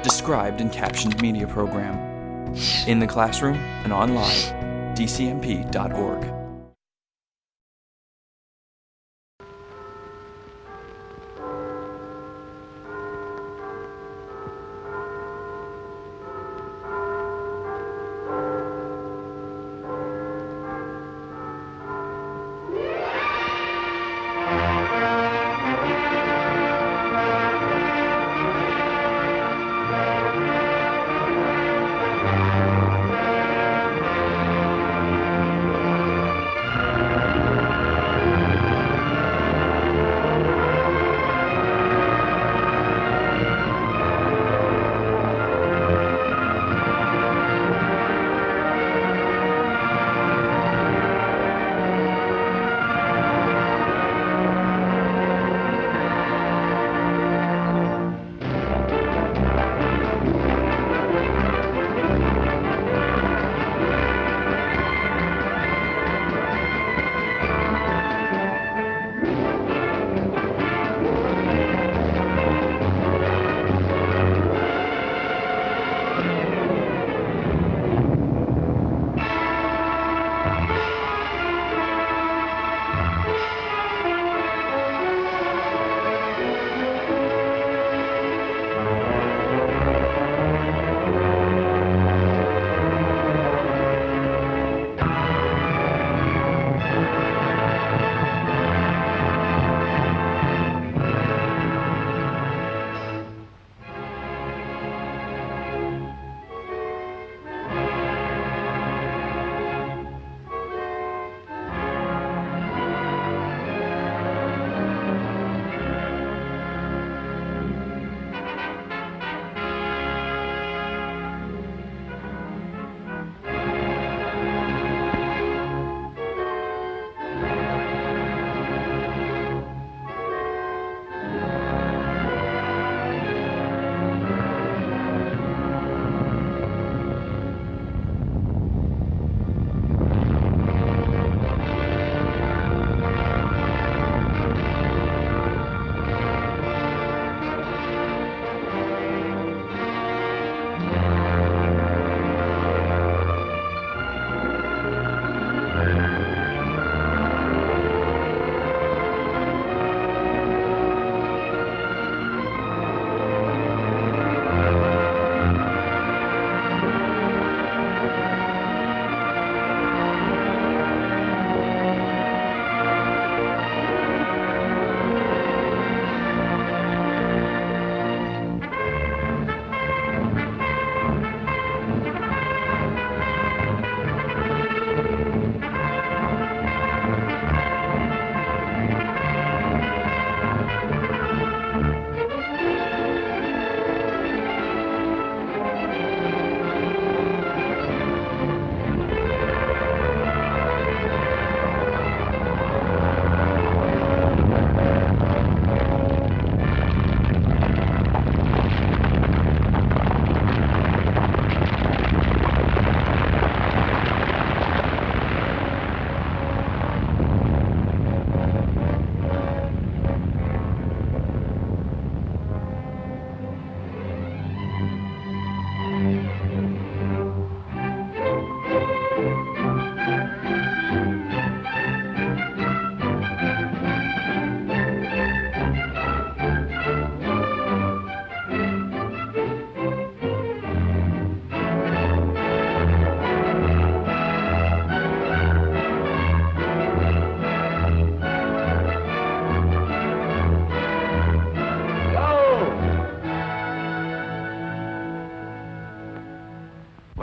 described in Captioned media program. In the classroom and online, dcmp.org.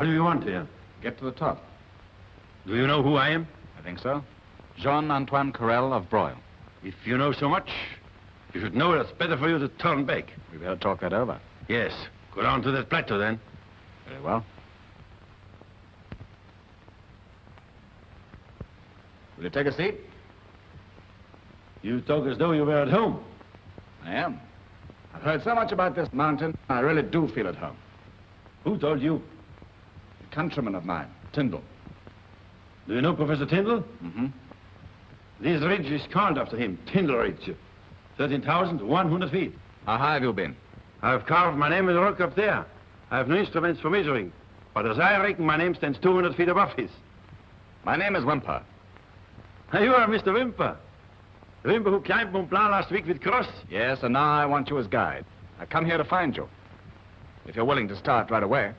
What do you want here? Get to the top. Do you know who I am? I think so. Jean-Antoine Carrel of Broil. If you know so much, you should know it's better for you to turn back. We better talk that over. Yes. Go down to that plateau, then. Very well. Will you take a seat? You talk as though you were at home. I am. I've heard so much about this mountain, I really do feel at home. Who told you? A countryman of mine, Tyndall. Do you know Professor Tyndall? Mm-hmm. This ridge is called after him, Tyndall Ridge. 13,100 feet. How high have you been? I've carved my name in the rock up there. I have no instruments for measuring. But as I reckon, my name stands 200 feet above his. My name is Wimper. You are Mr. Wimper. The Wimper who climbed Mont Blanc last week with Cross. Yes, and now I want you as guide. I come here to find you. If you're willing to start right away.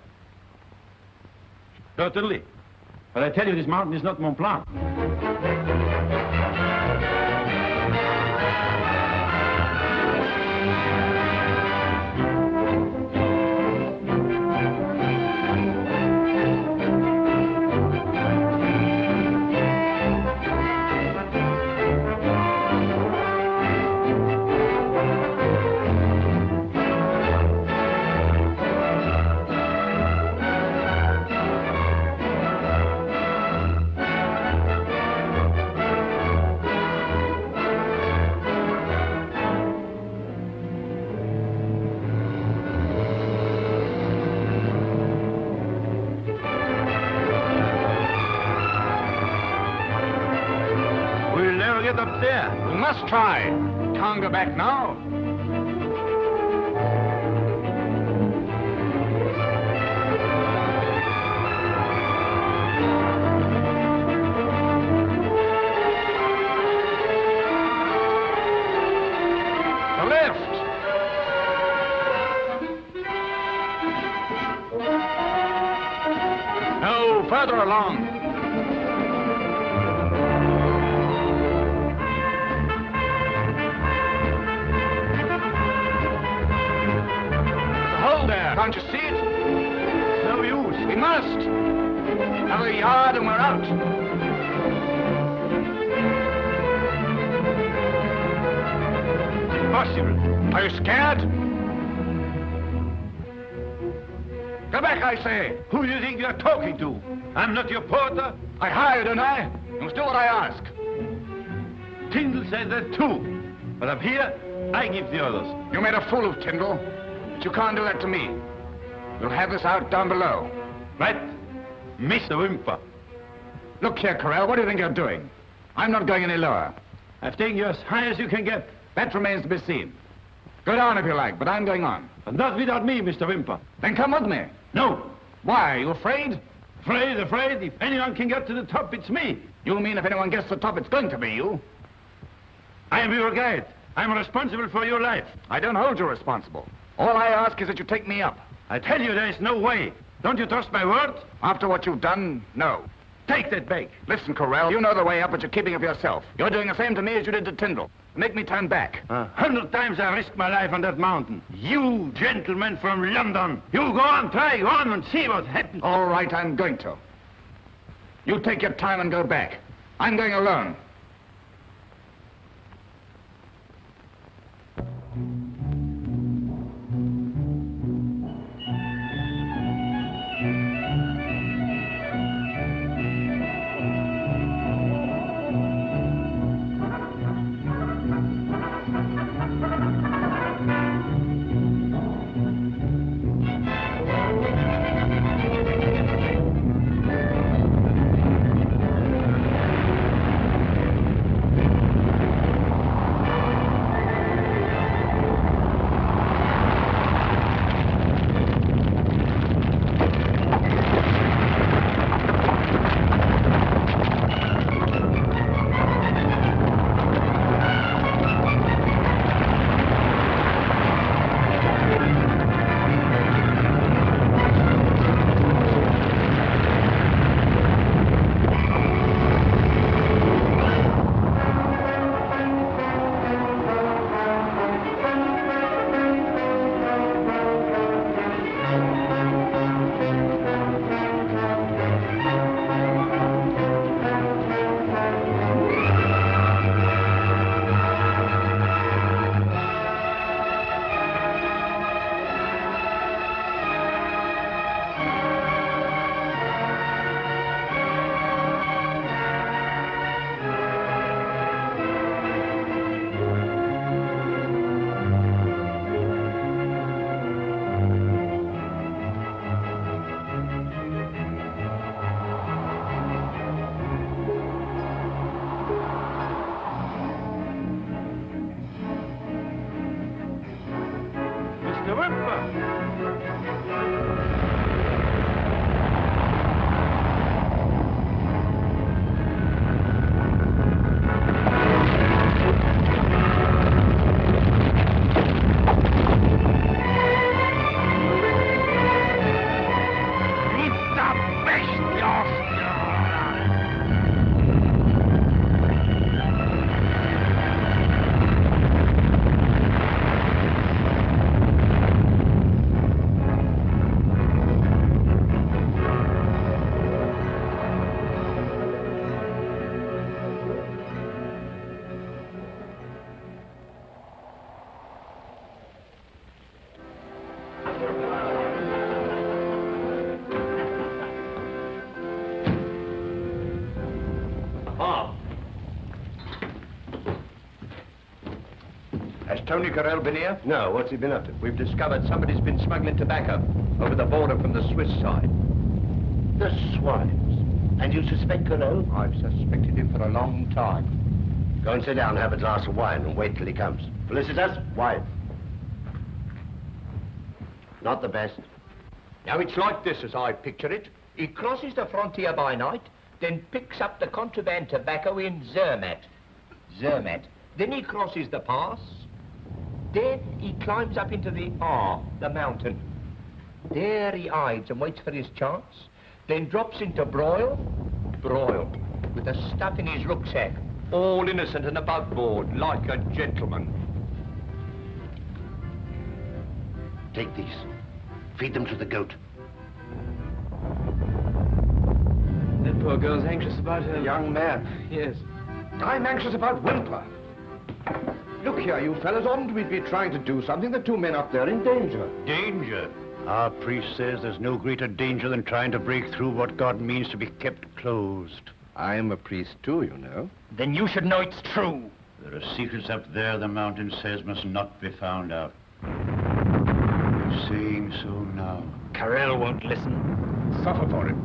Certainly. But I tell you, this mountain is not Mont Blanc. Get up there. We must try. Can't go back now. The lift. No, further along. Can't you see it? No use. We must. Another yard and we're out. Impossible. Are you scared? Go back, I say. Who do you think you're talking to? I'm not your porter. I hired, don't I? You must do what I ask. Tyndall said that too. But up here, I give the orders. You made a fool of Tyndall, but you can't do that to me. You'll have this out down below. Right? Mr. Wimper. Look here, Corral, what do you think you're doing? I'm not going any lower. I've taken you as high as you can get. That remains to be seen. Go down if you like, but I'm going on. But not without me, Mr. Wimper. Then come with me. No. Why, are you afraid? Afraid? If anyone can get to the top, it's me. You mean if anyone gets to the top, it's going to be you? I am your guide. I'm responsible for your life. I don't hold you responsible. All I ask is that you take me up. I tell you, there is no way. Don't you trust my word? After what you've done, no. Take that bag. Listen, Corral, you know the way up, but you're keeping it for yourself. You're doing the same to me as you did to Tyndall. Make me turn back. 100 times I risked my life on that mountain. You gentlemen from London. You go on and see what happens. All right, I'm going to. You take your time and go back. I'm going alone. Has Tony Carell been here? No, what's he been up to? We've discovered somebody's been smuggling tobacco over the border from the Swiss side. The swines. And you suspect Carell? I've suspected him for a long time. Go and sit down, have a glass of wine, and wait till he comes. Felicitas, wine. Not the best. Now, it's like this as I picture it. He crosses the frontier by night, then picks up the contraband tobacco in Zermatt. Then he crosses the pass. Then he climbs up into the the mountain. There he hides and waits for his chance. Then drops into Broil, with the stuff in his rucksack. All innocent and above board, like a gentleman. Take these. Feed them to the goat. That poor girl's anxious about her... Young man. Yes. I'm anxious about Wimper. Look here, you fellas, oughtn't we be trying to do something? The two men up there are in danger. Danger? Our priest says there's no greater danger than trying to break through what God means to be kept closed. I am a priest too, you know. Then you should know it's true. There are secrets up there the mountain says must not be found out. You're saying so now. Carell won't listen. Suffer for it.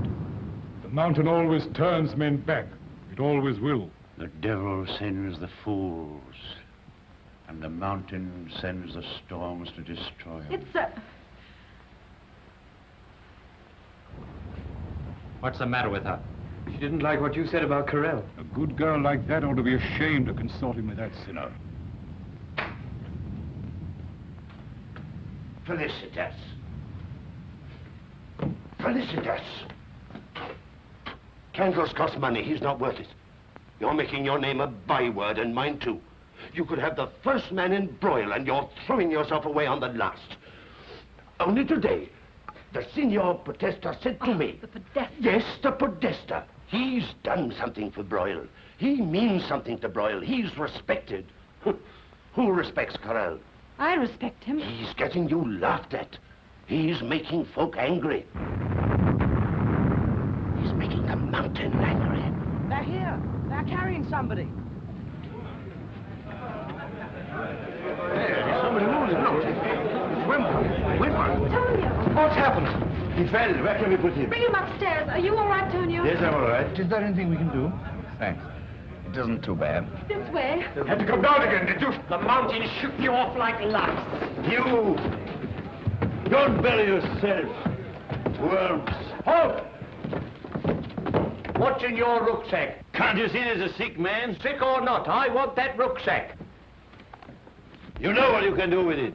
The mountain always turns men back. It always will. The devil sends the fools, and the mountain sends the storms to destroy them. What's the matter with her? She didn't like what you said about Carell. A good girl like that ought to be ashamed to consort him with that sinner. Felicitas. Felicitas. Candles cost money. He's not worth it. You're making your name a byword, and mine too. You could have the first man in Broil, and you're throwing yourself away on the last. Only today, the Signor Podesta said to me... The Podesta? Yes, the Podesta. He's done something for Broil. He means something to Broil. He's respected. Who respects Carell? I respect him. He's getting you laughed at. He's making folk angry. He's making the mountain angry. They're here. They're carrying somebody. Somebody moves. Look. Wimper. Tonio! What's happened? He fell. Where can we put him? Bring him upstairs. Are you all right, Tonio? Yes, I'm all right. Is there anything we can do? Thanks. It isn't too bad. This way. You had to come down again, did you? The mountain shook you off like lice. You! Don't bury yourself. Worms. Halt! What's in your rucksack? Can't you see there's a sick man? Sick or not, I want that rucksack. You know what you can do with it.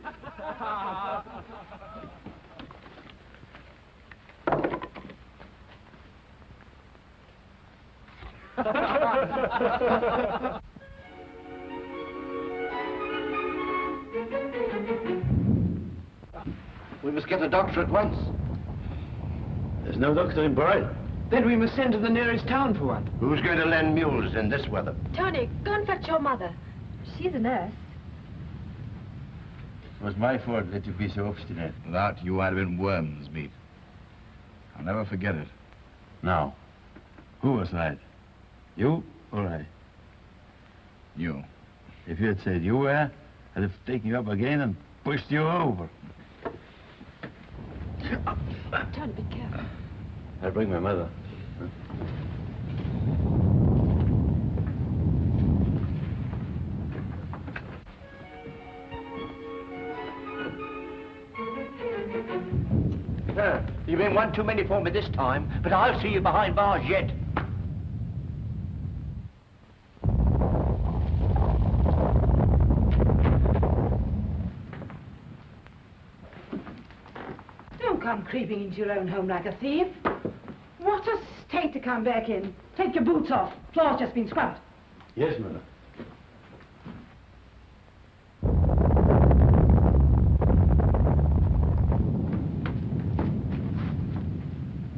We must get a doctor at once. There's no doctor in Broil. Then we must send to the nearest town for one. Who's going to lend mules in this weather? Tony, go and fetch your mother. She's a nurse. It was my fault that you be so obstinate. Without you, I'd have been worm's meat. I'll never forget it. Now, who was right? You or I? You. If you had said you were, I'd have taken you up again and pushed you over. Tony, be careful. I'll bring my mother. Sir, you've been one too many for me this time, but I'll see you behind bars yet. Don't come creeping into your own home like a thief. What a state to come back in. Take your boots off. Floor's just been scrubbed. Yes, mother.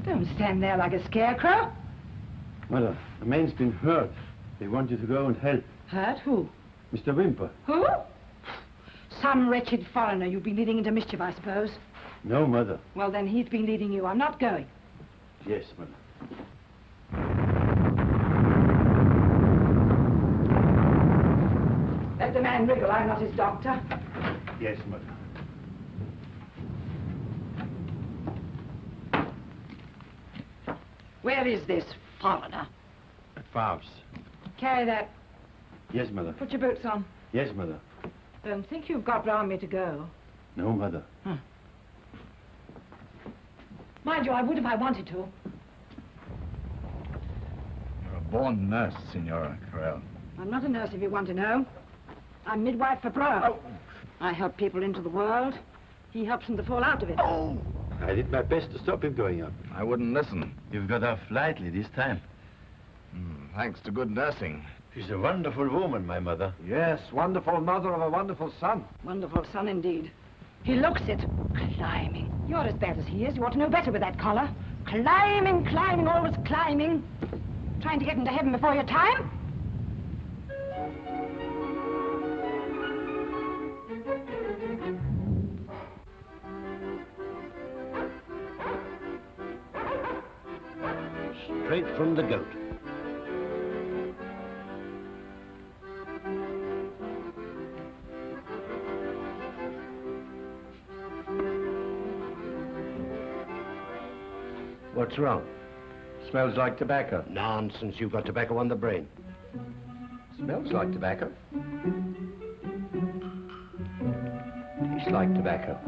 Don't stand there like a scarecrow. Mother, a man's been hurt. They want you to go and help. Hurt who? Mr. Wimper. Who? Some wretched foreigner you've been leading into mischief, I suppose. No, Mother. Well, then he's been leading you. I'm not going. Yes, Mother. Let the man wriggle. I'm not his doctor. Yes, Mother. Where is this foreigner? At Favre's. Carry that. Yes, Mother. Put your boots on. Yes, Mother. Don't think you've got round me to go. No, Mother. Mind you, I would if I wanted to. You're a born nurse, Signora Carell. I'm not a nurse, if you want to know. I'm midwife for Bro. Oh. I help people into the world. He helps them to fall out of it. Oh! I did my best to stop him going up. I wouldn't listen. You've got off lightly this time. Thanks to good nursing. She's a wonderful woman, my mother. Yes, wonderful mother of a wonderful son. Wonderful son indeed. He looks it. Climbing. You're as bad as he is. You ought to know better with that collar. Climbing, climbing, always climbing. Trying to get into heaven before your time. Straight from the goat. What's wrong? Smells like tobacco. Nonsense, you've got tobacco on the brain. Smells like tobacco. Tastes like tobacco.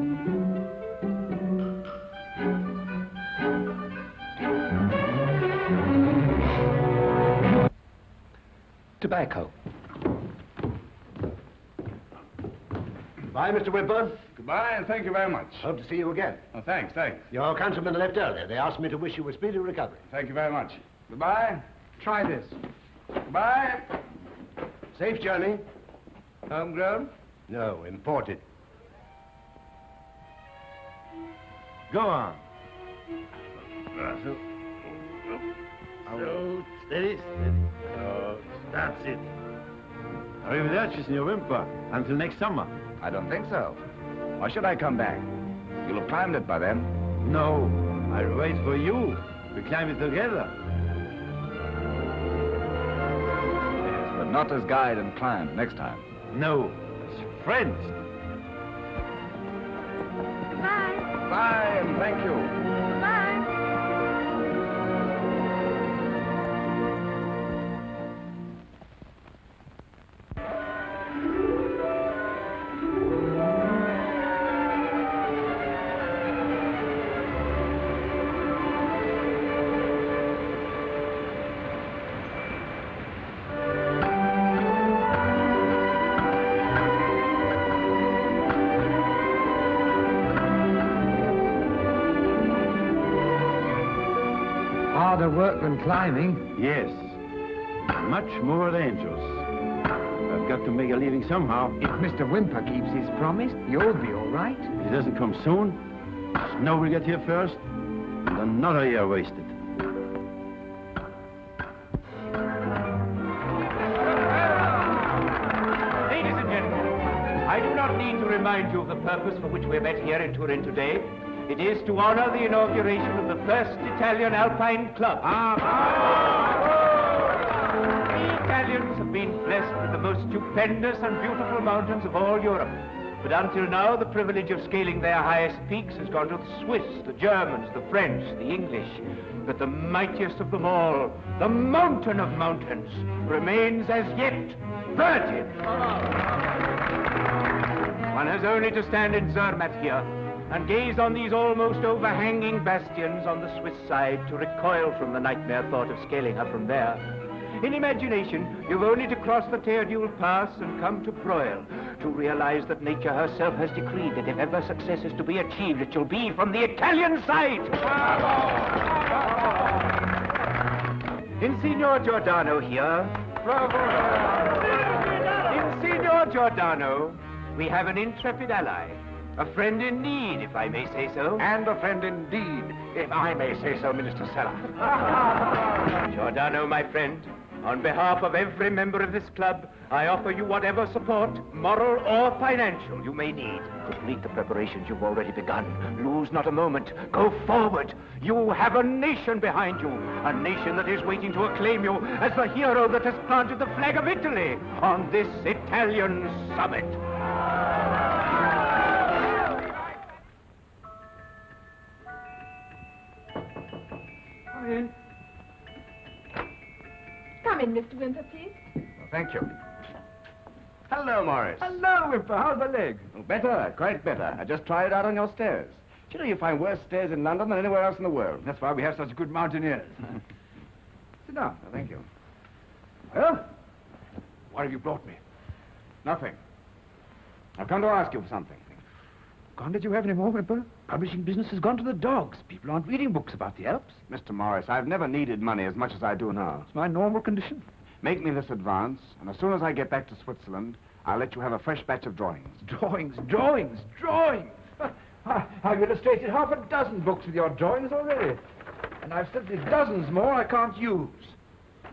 Tobacco. Bye, Mr. Whitburn. Goodbye, and thank you very much. Hope to see you again. Oh, thanks. Your countrymen left earlier. They asked me to wish you a speedy recovery. Thank you very much. Goodbye. Try this. Goodbye. Safe journey. Homegrown? No, imported. Go on. So, steady, steady. Oh, that's it. Arrivederci, signor Wimper. Until next summer. I don't think so. Why should I come back? You'll have climbed it by then. No, I'll wait for you. We climb it together. Yes, but not as guide and climb next time. No, as friends. Goodbye. Bye, and thank you. Goodbye. Harder work than climbing. Yes, much more dangerous. I've got to make a living somehow. If Mr. Wimper keeps his promise, you'll be all right. If it doesn't come soon, snow will get here first, and another year wasted. Ladies and gentlemen, I do not need to remind you of the purpose for which we're met here in Turin today. It is to honor the inauguration of the first Italian Alpine Club. We Italians have been blessed with the most stupendous and beautiful mountains of all Europe. But until now, the privilege of scaling their highest peaks has gone to the Swiss, the Germans, the French, the English. But the mightiest of them all, the mountain of mountains, remains as yet virgin. One has only to stand in Zermatt here and gaze on these almost overhanging bastions on the Swiss side to recoil from the nightmare thought of scaling her from there. In imagination, you've only to cross the Teardule Pass and come to Broyle to realize that nature herself has decreed that if ever success is to be achieved, it shall be from the Italian side. In Signor Giordano here... In Signor Giordano, we have an intrepid ally. A friend in need, if I may say so. And a friend indeed, if I may say so, Minister Seller. Giordano, my friend, On behalf of every member of this club, I offer you whatever support, moral or financial, you may need. Complete the preparations you've already begun. Lose not a moment. Go forward. You have a nation behind you. A nation that is waiting to acclaim you as the hero that has planted the flag of Italy on this Italian summit. Come in. Come in, Mr. Wimper, please. Well, thank you. Hello, Morris. Hello, Wimper. How's the leg? Oh, better, quite better. I just tried it out on your stairs. Do you know you find worse stairs in London than anywhere else in the world? That's why we have such good mountaineers. Sit down. Oh, thank you. Well, what have you brought me? Nothing. I've come to ask you for something. Can't let you have any more, Wimper. Publishing business has gone to the dogs. People aren't reading books about the Alps. Mr. Morris, I've never needed money as much as I do now. It's my normal condition. Make me this advance, and as soon as I get back to Switzerland, I'll let you have a fresh batch of drawings. Drawings. I've illustrated half a dozen books with your drawings already. And I've simply dozens more I can't use.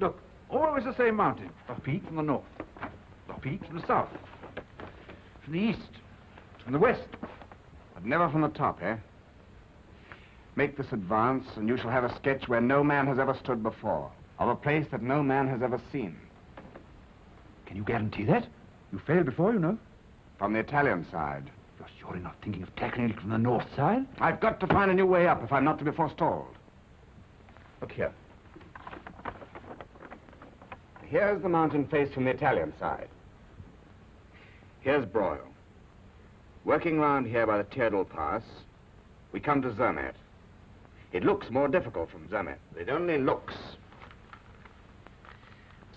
Look, always the same mountain. A peak from the north. A peak from the south. From the east. From the west. But never from the top, eh? Make this advance, and you shall have a sketch where no man has ever stood before, of a place that no man has ever seen. Can you guarantee that? You failed before, you know. From the Italian side. You're surely not thinking of tackling it from the north side? I've got to find a new way up if I'm not to be forestalled. Look here. Here's the mountain face from the Italian side. Here's Broyle. Working round here by the Teardal Pass, we come to Zermatt. It looks more difficult from Zermatt. It only looks.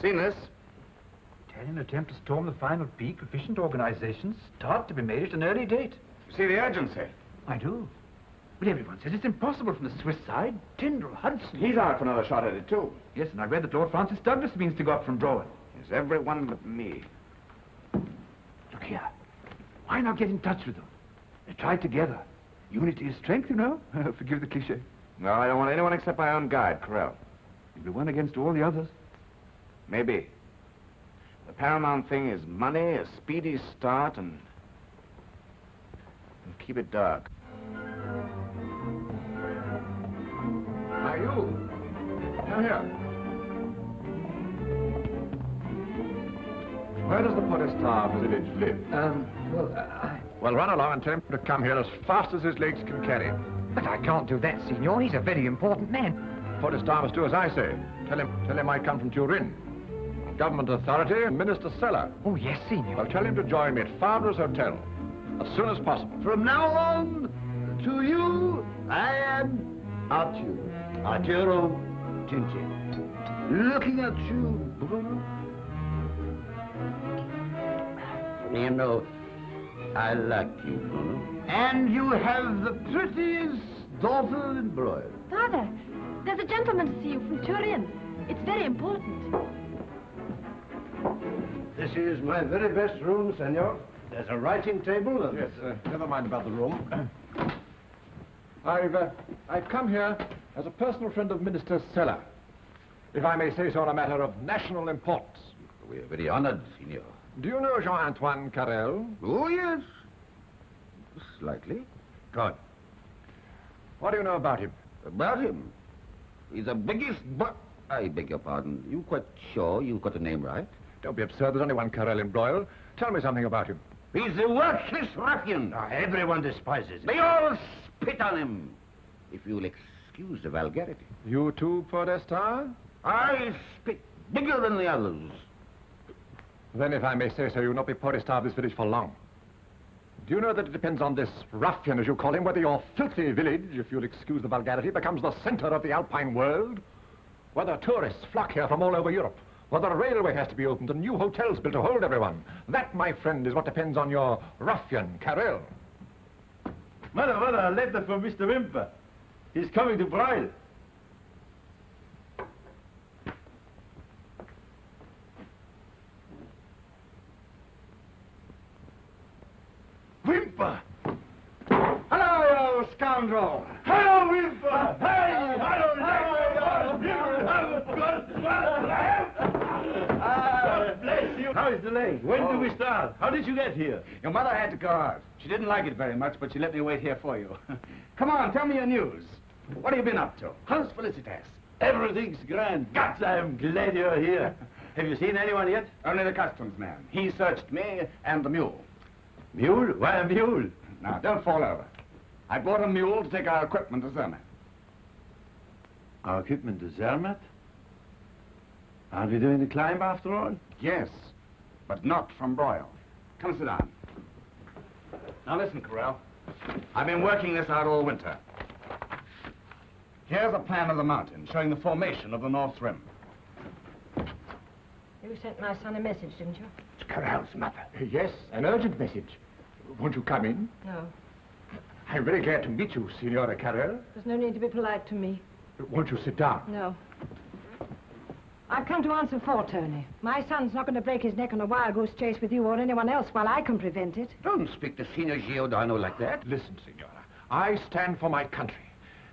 Seen this? Italian attempt to storm the final peak, efficient organizations, start to be made at an early date. You see the urgency? I do. But everyone says it's impossible from the Swiss side. Tyndall, Hudson. He's out for another shot at it, too. Yes, and I read that Lord Francis Douglas means to go up from Broyle. Yes, everyone but me. Look here. Why not get in touch with them? They try together. Unity is strength, you know. Forgive the cliché. No, I don't want anyone except my own guide, Carell. You'll be one against all the others. Maybe. The paramount thing is money, a speedy start, and keep it dark. Are you? Come here. Where does the Podestar village live? Well, run along and tell him to come here as fast as his legs can carry him. But I can't do that, Signor. He's a very important man. Podestar must do as I say. Tell him I come from Turin. Government authority and Minister Seller. Oh, yes, Signor. Well, tell him to join me at Fabre's Hotel as soon as possible. From now on, to you, I am Arturo Tinci. Looking at you, Bruno. You know, I like you, Bruno. And you have the prettiest daughter in Broyle. Father, there's a gentleman to see you from Turin. It's very important. This is my very best room, senor. There's a writing table and... Yes, never mind about the room. I've come here as a personal friend of Minister Seller. If I may say so, on a matter of national importance. We are very honored, senor. Do you know Jean-Antoine Carrel? Oh, yes. Slightly. Good. What do you know about him? About him? He's the biggest I beg your pardon. You quite sure you've got the name right? Don't be absurd. There's only one Carrel in Broyle. Tell me something about him. He's a worthless ruffian. Everyone despises him. They all spit on him. If you'll excuse the vulgarity. You too, Podestar? I spit bigger than the others. Then, if I may say so, you'll not be Podestar of this village for long. Do you know that it depends on this ruffian, as you call him, whether your filthy village, if you'll excuse the vulgarity, becomes the center of the Alpine world? Whether tourists flock here from all over Europe? Whether a railway has to be opened and new hotels built to hold everyone? That, my friend, is what depends on your ruffian, Carrel. Mother, a letter from Mr. Wimper. He's coming to Broyle. Wimper! Hello, you scoundrel! Hello, Wimper! Hey! Hello, How is the leg? When do we start? How did you get here? Your mother had to go out. She didn't like it very much, but she let me wait here for you. Come on, tell me your news. What have you been up to? How's Felicitas? Everything's grand. Gods, I am glad you're here. Have you seen anyone yet? Only the customs man. He searched me and the mule. Mule? Why a mule? Now, don't fall over. I bought a mule to take our equipment to Zermatt. Our equipment to Zermatt? Aren't we doing the climb after all? Yes, but not from Broyle. Come sit down. Now listen, Corral. I've been working this out all winter. Here's a plan of the mountain showing the formation of the North Rim. You sent my son a message, didn't you? It's Corral's mother. Yes, an urgent message. Won't you come in? No. I'm very glad to meet you, Signora Carrel. There's no need to be polite to me. Won't you sit down? No. I've come to answer for Tony. My son's not going to break his neck on a wild goose chase with you or anyone else while I can prevent it. Don't speak to Signor Giordano like that. Listen, Signora. I stand for my country.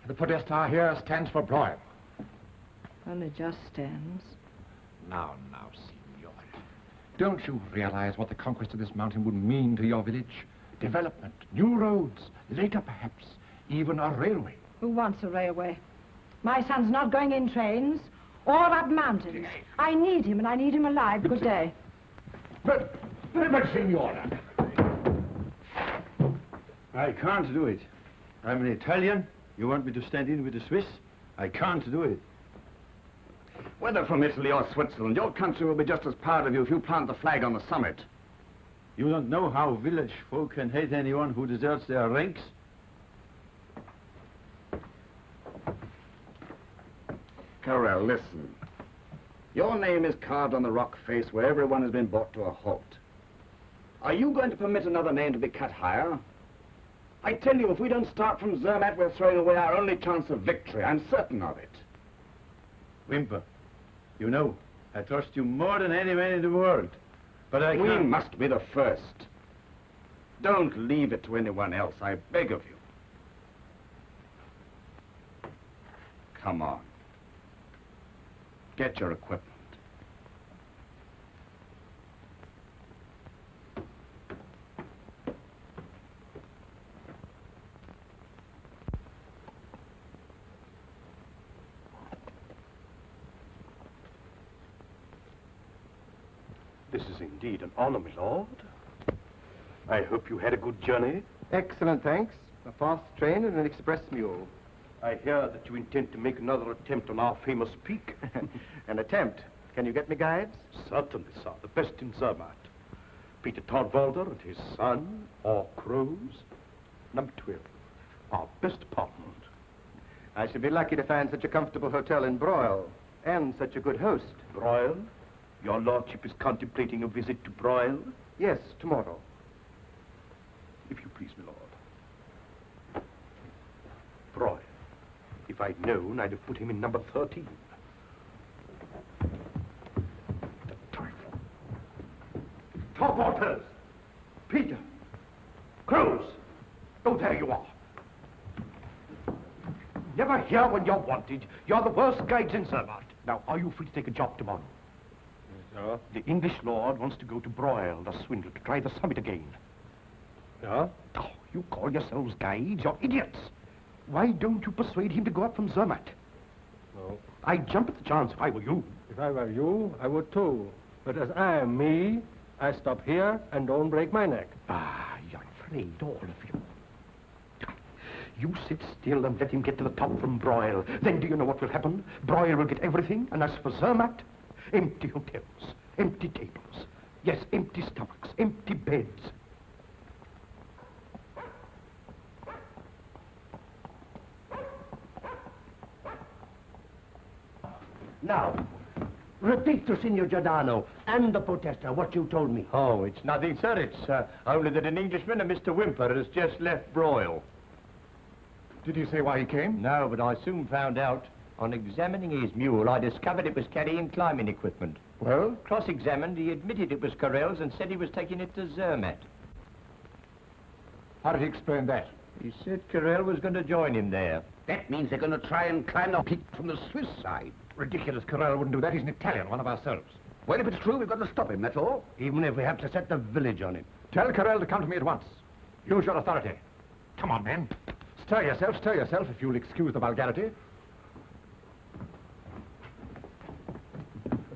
The Podesta here stands for Broyle. Only just stands. Now, Signora. Don't you realize what the conquest of this mountain would mean to your village? Development, new roads, later perhaps, even a railway. Who wants a railway? My son's not going in trains or up mountains. I need him, and I need him alive. Good day. But Signora. I can't do it. I'm an Italian. You want me to stand in with the Swiss? I can't do it. Whether from Italy or Switzerland, your country will be just as proud of you if you plant the flag on the summit. You don't know how village folk can hate anyone who deserts their ranks? Carrel, listen. Your name is carved on the rock face where everyone has been brought to a halt. Are you going to permit another name to be cut higher? I tell you, if we don't start from Zermatt, we're throwing away our only chance of victory. I'm certain of it. Wimper, you know, I trust you more than any man in the world. But I We can't... must be the first. Don't leave it to anyone else, I beg of you. Come on. Get your equipment. This is indeed an honor, my lord. I hope you had a good journey. Excellent, thanks. A fast train and an express mule. I hear that you intend to make another attempt on our famous peak. An attempt. Can you get me guides? Certainly, sir. The best in Zermatt. Peter Todwalder and his son, or Crows. Number 12. Our best apartment. I should be lucky to find such a comfortable hotel in Broyle, and such a good host. Broyle? Your lordship is contemplating a visit to Broyle? Yes, tomorrow. If you please, my lord. Broyle. If I'd known, I'd have put him in number 13. The trifle. Topwaters! Peter! Crows! Oh, there you are. Never here when you're wanted. You're the worst guides in Zermatt. Now, are you free to take a job tomorrow? No. The English lord wants to go to Broyle, the swindle, to try the summit again. No? Oh, you call yourselves guides? You're idiots. Why don't you persuade him to go up from Zermatt? No. I'd jump at the chance if I were you. If I were you, I would too. But as I am me, I stop here and don't break my neck. Ah, you're afraid, all of you. You sit still and let him get to the top from Broyle. Then do you know what will happen? Broyle will get everything, and as for Zermatt, empty hotels, empty tables. Yes, empty stomachs, empty beds. Now, repeat to Signor Giordano and the protester what you told me. Oh, it's nothing, sir. It's only that an Englishman, a Mr. Whymper, has just left Broyle. Did he say why he came? No, but I soon found out. On examining his mule, I discovered it was carrying climbing equipment. Well? Cross-examined, he admitted it was Carrel's and said he was taking it to Zermatt. How did he explain that? He said Carrel was going to join him there. That means they're going to try and climb the peak from the Swiss side. Ridiculous. Carrel wouldn't do that. He's an Italian, one of ourselves. Well, if it's true, we've got to stop him, that's all. Even if we have to set the village on him. Tell Carell to come to me at once. Use your authority. Come on, men. Stir yourself, if you'll excuse the vulgarity.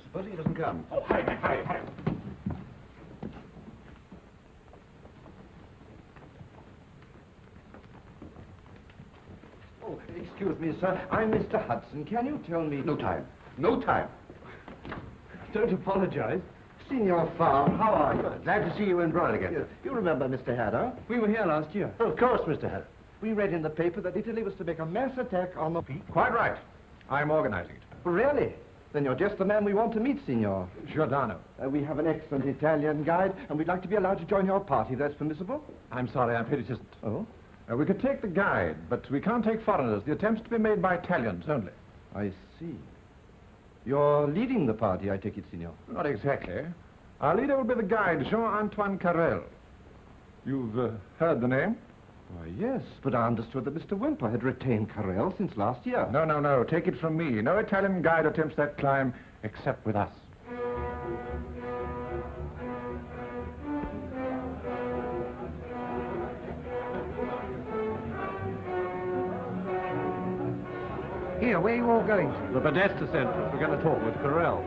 Supposing he doesn't come. Oh, hurry, man, hurry, hurry. Oh, excuse me, sir. I'm Mr. Hudson. Can you tell me... No time. No time. Don't apologize. Signor Farm, how are you? Glad to see you in Broil again. Yes. You remember Mr. Haddow? We were here last year. Of course, Mr. Haddow. We read in the paper that Italy was to make a mass attack on the peak. Quite right. I'm organizing it. Really? Then you're just the man we want to meet, Signor. Giordano. We have an excellent Italian guide, and we'd like to be allowed to join your party. That's permissible? I'm sorry, I'm afraid it isn't. Oh? We could take the guide, but we can't take foreigners. The attempt's to be made by Italians only. I see. You're leading the party, I take it, Signor. Not exactly. Our leader will be the guide, Jean-Antoine Carell. You've heard the name? Why, yes, but I understood that Mr. Wimper had retained Carell since last year. No. Take it from me. No Italian guide attempts that climb except with us. Here, where are you all going to? The Podesta Center. We're going to talk with Carell.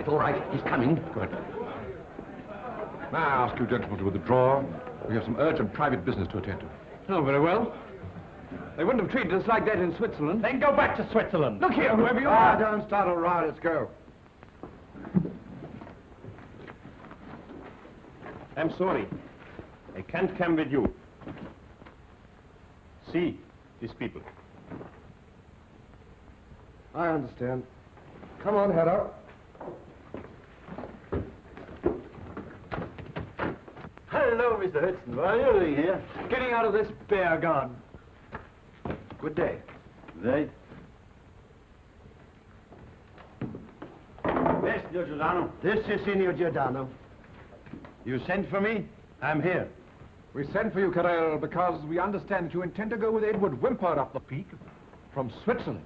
It's all right. He's coming. Good. May I ask you gentlemen to withdraw? We have some urgent private business to attend to. Oh, very well. They wouldn't have treated us like that in Switzerland. Then go back to Switzerland. Look here, whoever you are. Don't start a riot. Let's go. I'm sorry. I can't come with you. See these people. I understand. Come on, Haddow. Hello, Mr. Hudson. What are you doing here? Getting out of this bear garden. Good day. Right. Yes, Signor Giordano. This is Signor Giordano. You sent for me? I'm here. We sent for you, Carell, because we understand that you intend to go with Edward Wimper up the peak from Switzerland.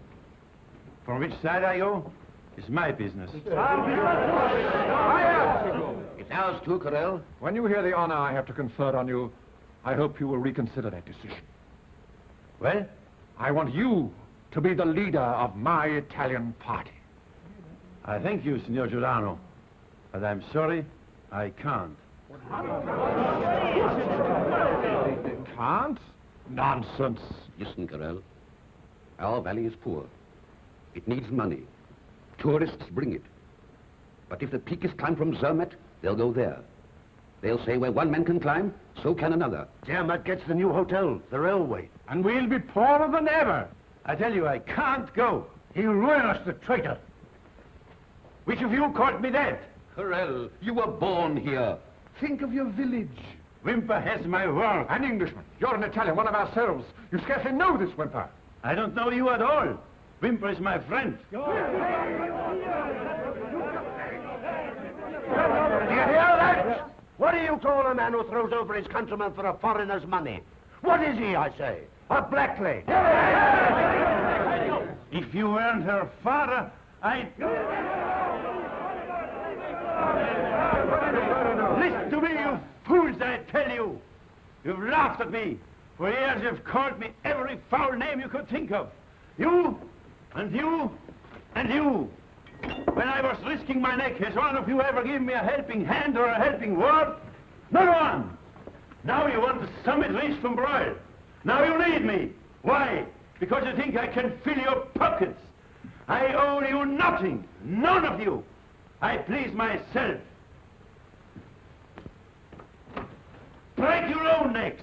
From which side I go? It's my business. It's ours too, Carell. When you hear the honor I have to confer on you, I hope you will reconsider that decision. Well? I want you to be the leader of my Italian party. I thank you, Signor Giordano, but I'm sorry, I can't. Can't? Nonsense. Listen, Carell. Our valley is poor. It needs money. Tourists bring it. But if the peak is climbed from Zermatt, they'll go there. They'll say where one man can climb, so can another. Zermatt gets the new hotel, the railway, and we'll be poorer than ever. I tell you, I can't go. He'll ruin us, the traitor. Which of you caught me dead? Carell, you were born here. Think of your village. Wimper has my word. An Englishman. You're an Italian, one of ourselves. You scarcely know this Wimper. I don't know you at all. Wimper is my friend. Do you hear that? What do you call a man who throws over his countrymen for a foreigner's money? What is he, I say? A blackleg. If you weren't her father, I'd... Listen to me, you fools, I tell you. You've laughed at me. For years you've called me every foul name you could think of. You, and you, and you. When I was risking my neck, has one of you ever given me a helping hand or a helping word? Not one. Now you want the summit reach from Broil. Now you need me. Why? Because you think I can fill your pockets. I owe you nothing. None of you. I please myself. Break your own necks.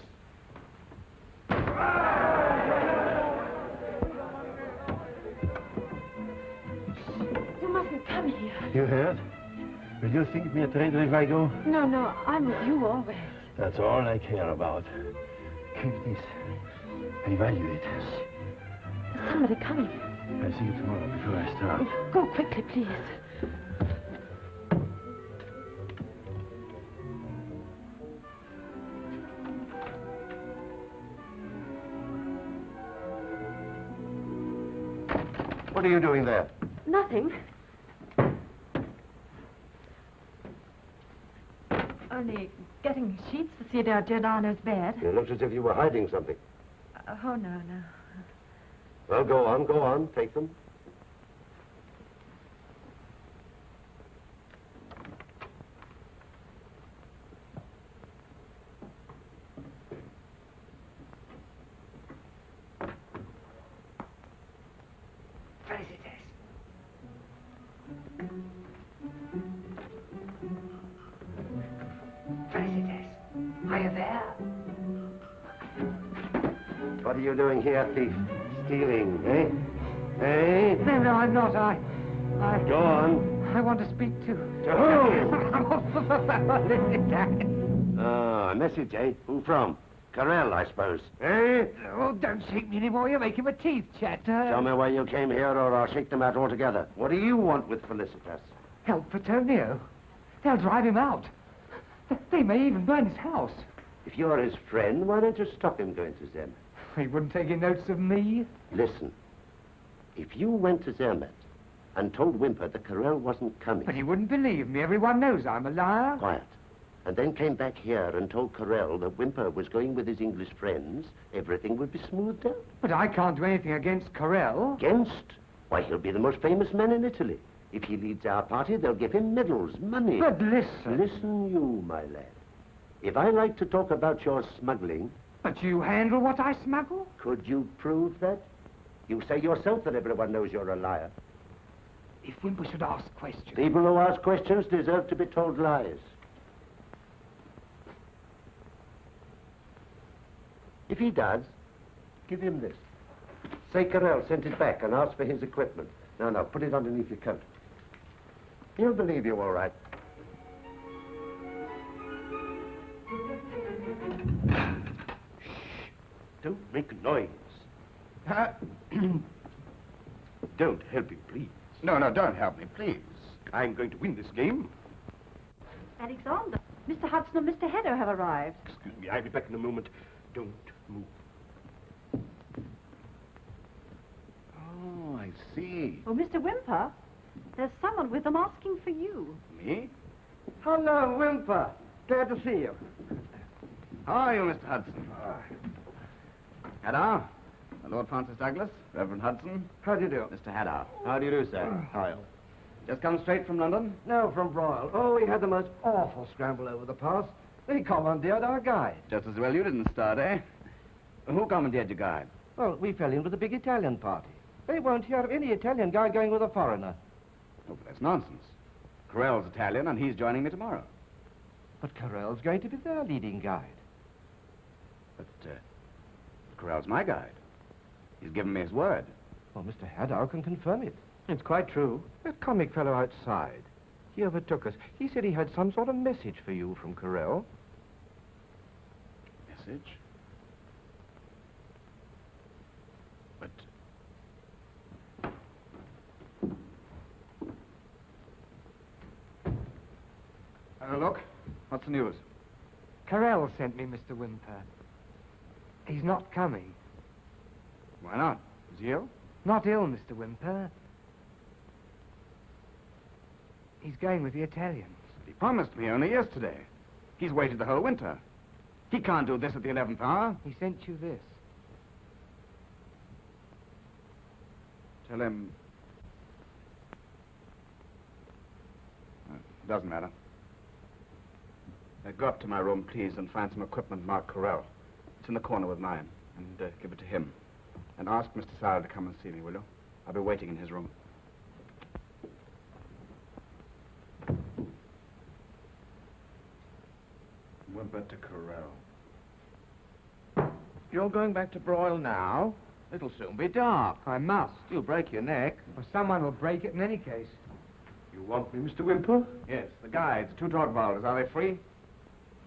You mustn't come here. You heard? Will you think me a traitor if I go? No, I'm with you always. That's all I care about. Keep this. I value it. There's somebody coming. I'll see you tomorrow before I start. Go quickly, please. What are you doing there? Nothing. Only getting sheets for Theodore Giordano's bed. You looked as if you were hiding something. Oh, no. Well, go on, take them. Are you there? What are you doing here, thief? Stealing, eh? Eh? No, I'm not. I... Go on. I want to speak to... To who? A message, eh? Who from? Carell, I suppose. Eh? Oh, don't shake me anymore. You're making my teeth chatter. Tell me why you came here, or I'll shake them out altogether. What do you want with Felicitas? Help for Tonio. They'll drive him out. They may even burn his house. If you're his friend, why don't you stop him going to Zermatt? He wouldn't take any notice of me. Listen, if you went to Zermatt and told Whymper that Carell wasn't coming... But he wouldn't believe me. Everyone knows I'm a liar. Quiet. And then came back here and told Carell that Whymper was going with his English friends, everything would be smoothed out. But I can't do anything against Carell. Against? Why, he'll be the most famous man in Italy. If he leads our party, they'll give him medals, money. But listen. Listen you, my lad. If I like to talk about your smuggling... But you handle what I smuggle? Could you prove that? You say yourself that everyone knows you're a liar. If Whymper should ask questions... People who ask questions deserve to be told lies. If he does, give him this. Say Carell sent it back and ask for his equipment. Now, put it underneath your coat. He'll believe you all right. Don't make noise. Don't help him, please. No, don't help me, please. I'm going to win this game. Alexander, Mr. Hudson and Mr. Hedder have arrived. Excuse me, I'll be back in a moment. Don't move. Oh, I see. Oh, Mr. Whymper, there's someone with them asking for you. Me? Hello, Whymper. Glad to see you. How are you, Mr. Hudson? Hadow, Lord Francis Douglas, Reverend Hudson. How do you do? Mr. Hadow. How do you do, sir? How? Just come straight from London? No, from Broyle. Oh, we had the most awful scramble over the pass. They commandeered our guide. Just as well you didn't start, eh? Who commandeered your guide? Well, we fell in with a big Italian party. They won't hear of any Italian guide going with a foreigner. Oh, but that's nonsense. Carell's Italian, and he's joining me tomorrow. But Carell's going to be their leading guide. But, Carell's my guide. He's given me his word. Well, Mr. Hadow can confirm it. It's quite true. That comic fellow outside, he overtook us. He said he had some sort of message for you from Carell. Message? But... look. What's the news? Carell sent me, Mr. Whymper. He's not coming. Why not? Is he ill? Not ill, Mr. Whymper. He's going with the Italians. He promised me only yesterday. He's waited the whole winter. He can't do this at the 11th hour. He sent you this. Tell him... doesn't matter. Go up to my room, please, and find some equipment marked Carell. It's in the corner with mine. And give it to him. And ask Mr. Sire to come and see me, will you? I'll be waiting in his room. Whymper to Carell. You're going back to Broyle now? It'll soon be dark. I must. You'll break your neck. Or someone will break it in any case. You want me, Mr. Whymper? Yes, the guides, 2 drug bowlers. Are they free?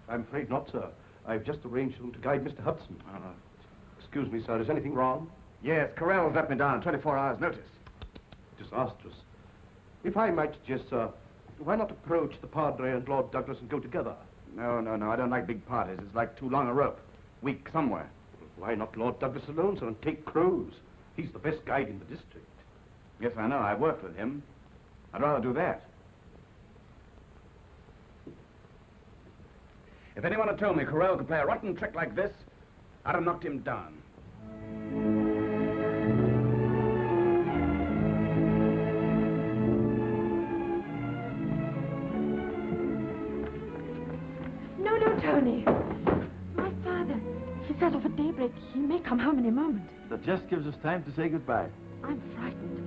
I'm afraid not, sir. I've just arranged for them to guide Mr. Hudson. Excuse me, sir, is anything wrong? Yes, Carell's let me down on 24 hours' notice. Disastrous. If I might suggest, sir, why not approach the Padre and Lord Douglas and go together? No, I don't like big parties. It's like too long a rope. Weak somewhere. Why not Lord Douglas alone, sir, and take Crowes? He's the best guide in the district. Yes, I know. I've worked with him. I'd rather do that. If anyone had told me Corell could play a rotten trick like this, I'd have knocked him down. No, no, Tony. My father. He set off at daybreak. He may come home any moment. That just gives us time to say goodbye. I'm frightened.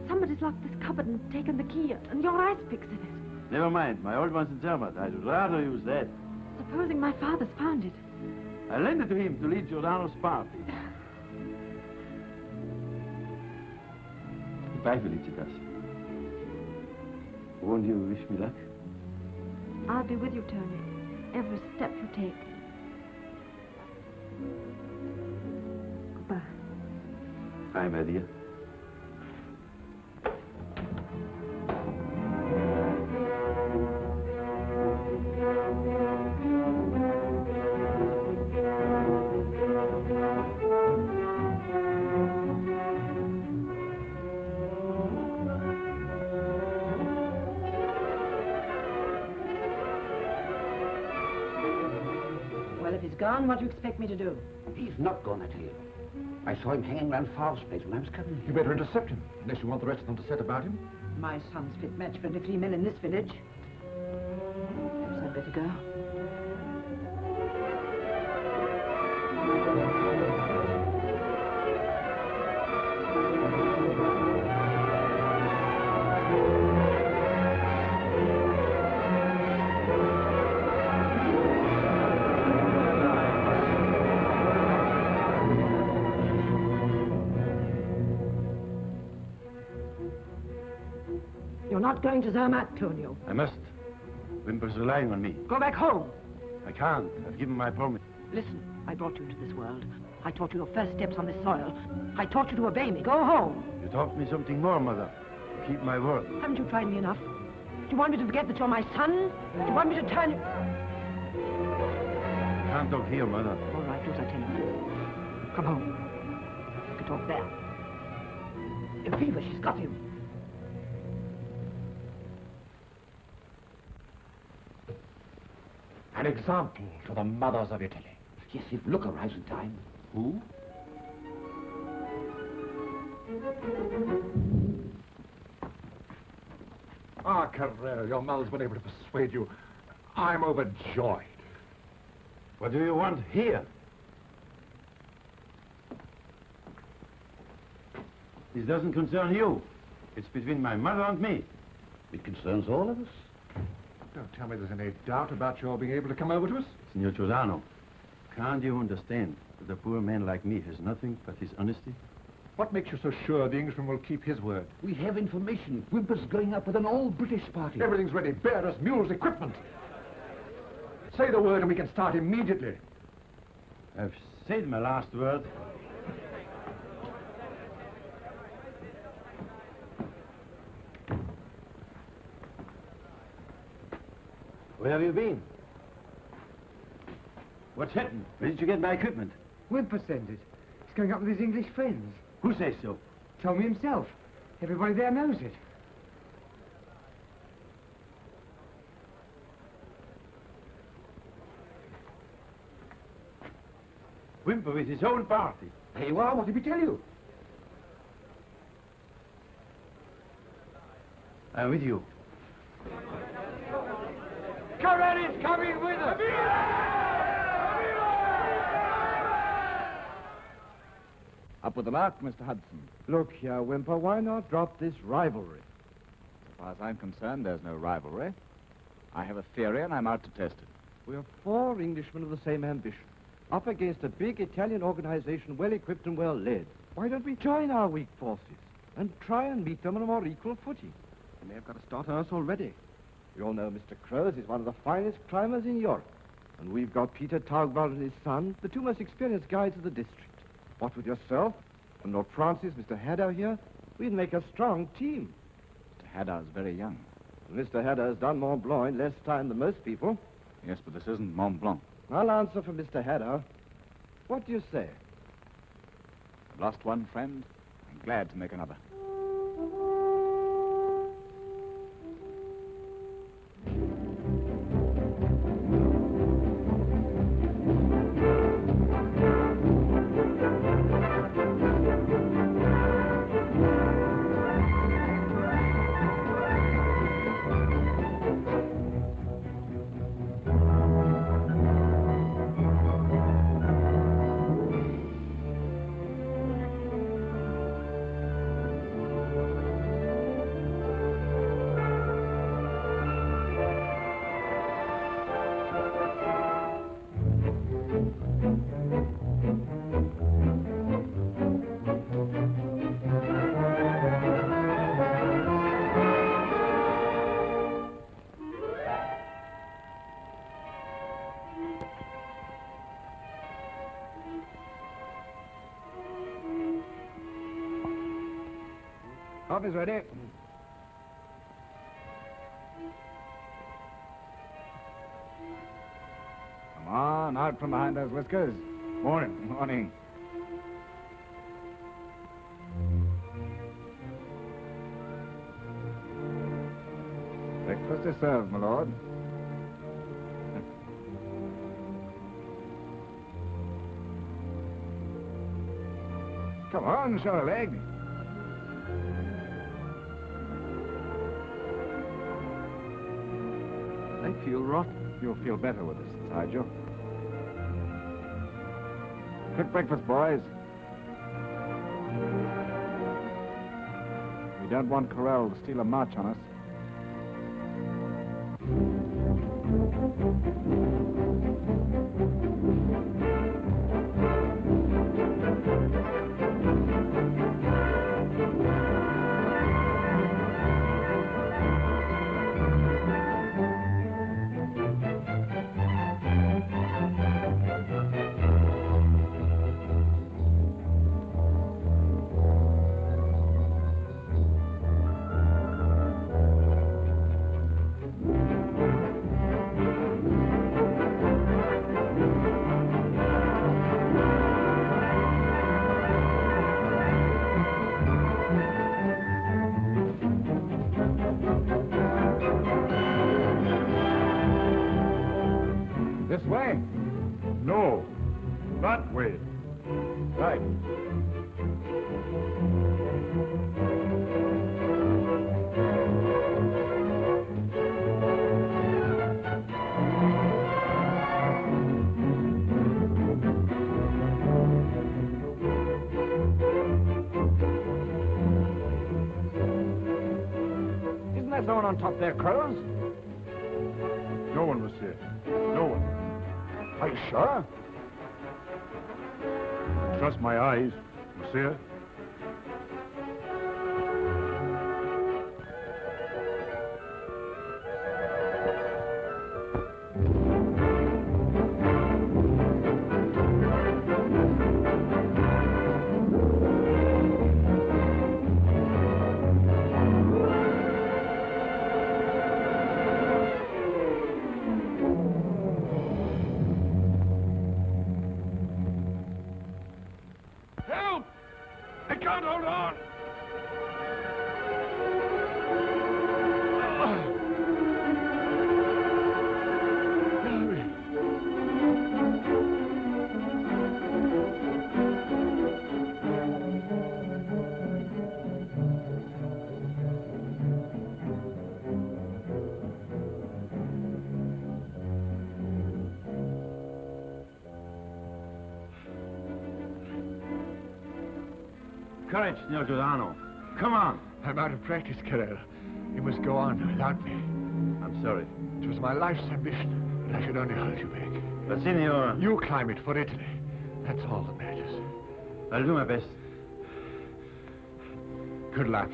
Somebody's locked this cupboard and taken the key, and your ice pick's in it. Never mind. My old one's in Zermatt. I'd rather use that. Supposing my father's found it. I lend it to him to lead Giordano's party. Goodbye, Felicitas. Won't you wish me luck? I'll be with you, Tony. Every step you take. Goodbye. Bye, my dear. Well, if he's gone, what do you expect me to do? He's not gone, I tell you. I saw him hanging around Favre's place when I was coming. You better intercept him, unless you want the rest of them to set about him. My son's fit match for any female in this village. Perhaps I'd better go. You're not going to Zermatt, Tonio. I must. Wimper's relying on me. Go back home. I can't. I've given my promise. Listen, I brought you into this world. I taught you your first steps on this soil. I taught you to obey me. Go home. You taught me something more, Mother. To keep my word. Haven't you tried me enough? Do you want me to forget that you're my son? Do you want me to turn you... I can't talk here, Mother. All right, do as I tell you. Come home. You can talk there. A fever, she's got you. An example to the mothers of Italy. Yes, if look arrives in time. Who? Ah, Carrera, your mother's been able to persuade you. I'm overjoyed. What do you want here? This doesn't concern you. It's between my mother and me. It concerns all of us. Don't tell me there's any doubt about your being able to come over to us. Signor Giordano, can't you understand that a poor man like me has nothing but his honesty? What makes you so sure the Englishman will keep his word? We have information. Wimper's going up with an all-British party. Everything's ready. Bearers, mules, equipment. Say the word and we can start immediately. I've said my last word. Where have you been? What's happened? Where did you get my equipment? Wimper sent it. He's going up with his English friends. Who says so? Told me himself. Everybody there knows it. Wimper with his own party. There you are. What did he tell you? I'm with you. Corelli's coming with us! Up with the mark, Mr. Hudson. Look here, Wimper, why not drop this rivalry? As far as I'm concerned, there's no rivalry. I have a theory, and I'm out to test it. We're four Englishmen of the same ambition, up against a big Italian organization, well-equipped and well-led. Why don't we join our weak forces and try and meet them on a more equal footing? And they've got a start on us already. We all know Mr. Crows is one of the finest climbers in Europe. And we've got Peter Taugwald and his son, the two most experienced guides of the district. What with yourself and Lord Francis, Mr. Haddow here, we'd make a strong team. Mr. Haddow's very young. And Mr. Haddow's done Mont Blanc in less time than most people. Yes, but this isn't Mont Blanc. I'll answer for Mr. Haddow. What do you say? I've lost one friend. I'm glad to make another. Coffee's ready. Come on, out from behind those whiskers. Morning. Morning. Breakfast is served, my lord. Come on, show a leg. They feel rotten. You'll feel better with us inside you. Good breakfast, boys. We don't want Corral to steal a march on us. This way? No, that way. Right. Isn't there someone on top there, Crows? No one was here. No one. Are you sure? Trust my eyes, monsieur. Help! I can't hold on! Courage, signor Giordano. Come on. I'm out of practice, Carrera. You must go on without me. I'm sorry. It was my life's ambition, but I could only hold you back. But, signor... You climb it for Italy. That's all that matters. I'll do my best. Good luck.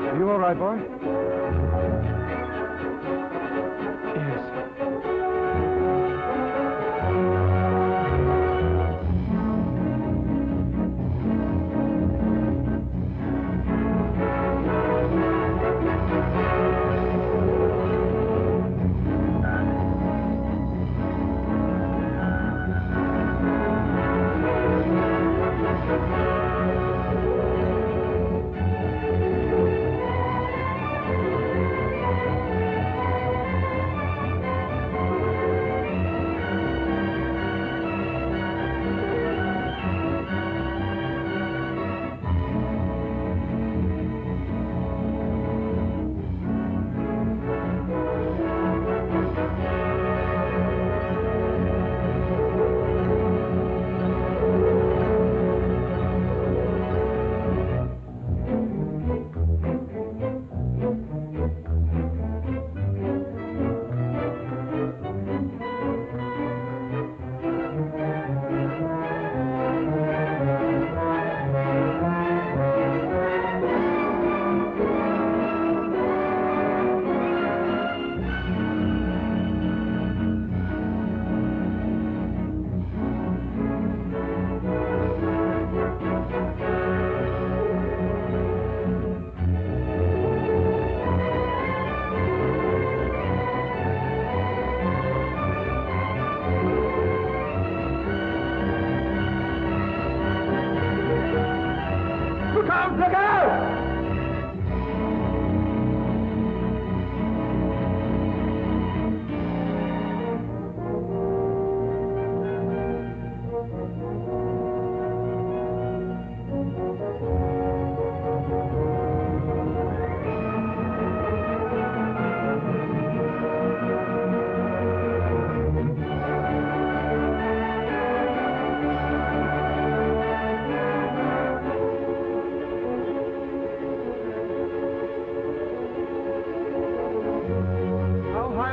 Are you all right, boy? Yes.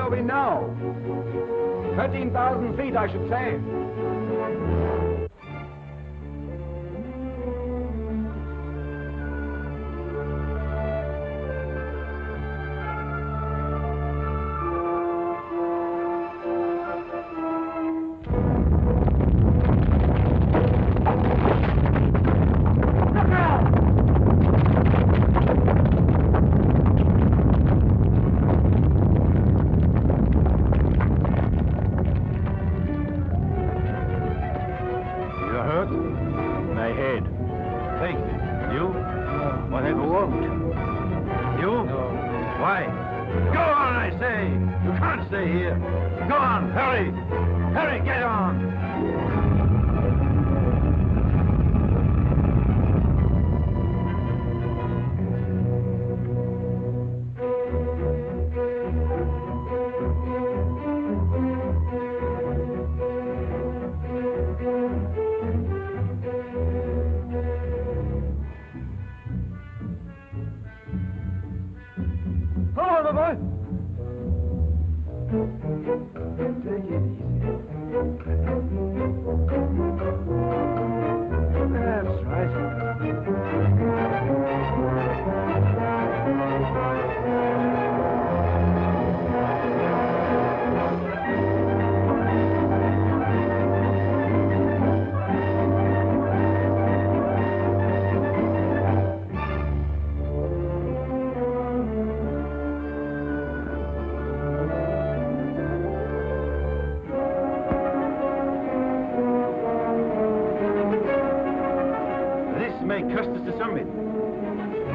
are we now? 13,000 feet, I should say.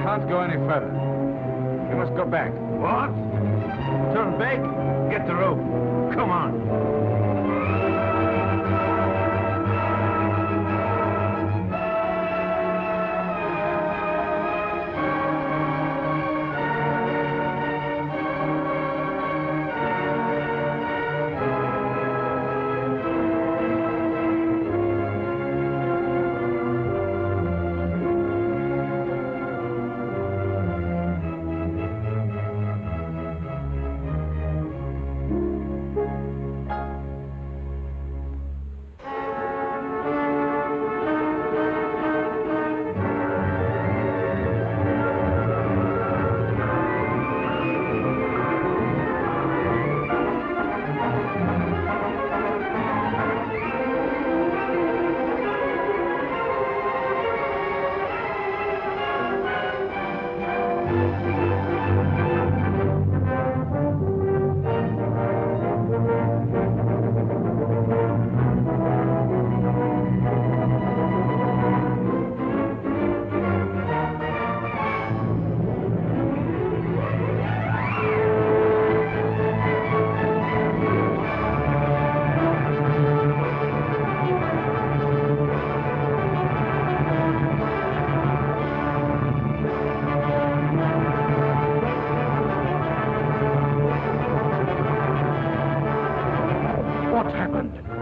Can't go any further. We must go back. What? Turn back? Get the rope. Come on.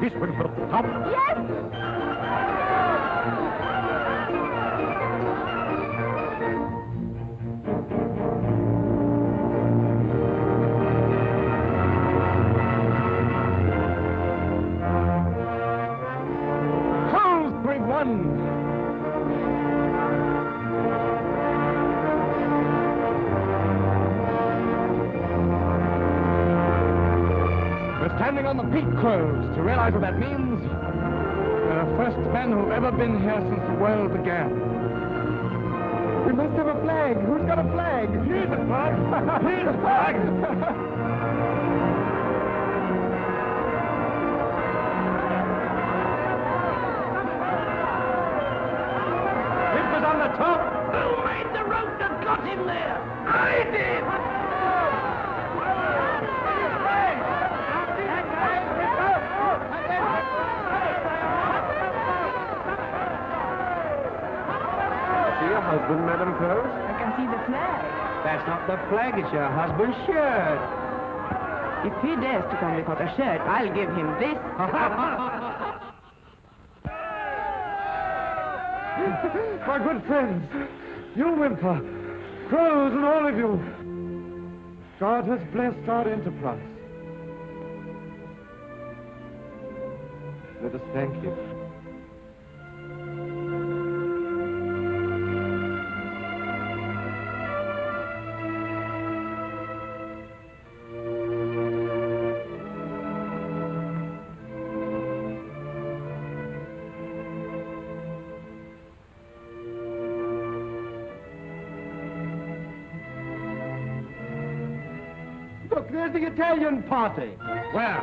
This will stop. Yes! How's 3-1? We're standing on the peak curves to realize what that means. We're the first men who've ever been here since the world began. We must have a flag. Who's got a flag? Here's a flag. Here's a flag. It was on the top. Who made the rope that got him there? I did. Your husband, Madame Close? I can see the flag. That's not the flag, it's your husband's shirt. If he dares to come without a shirt, I'll give him this. My good friends, you Whymper, Crows and all of you, God has blessed our enterprise. Let us thank him. Look, there's the Italian party. Where?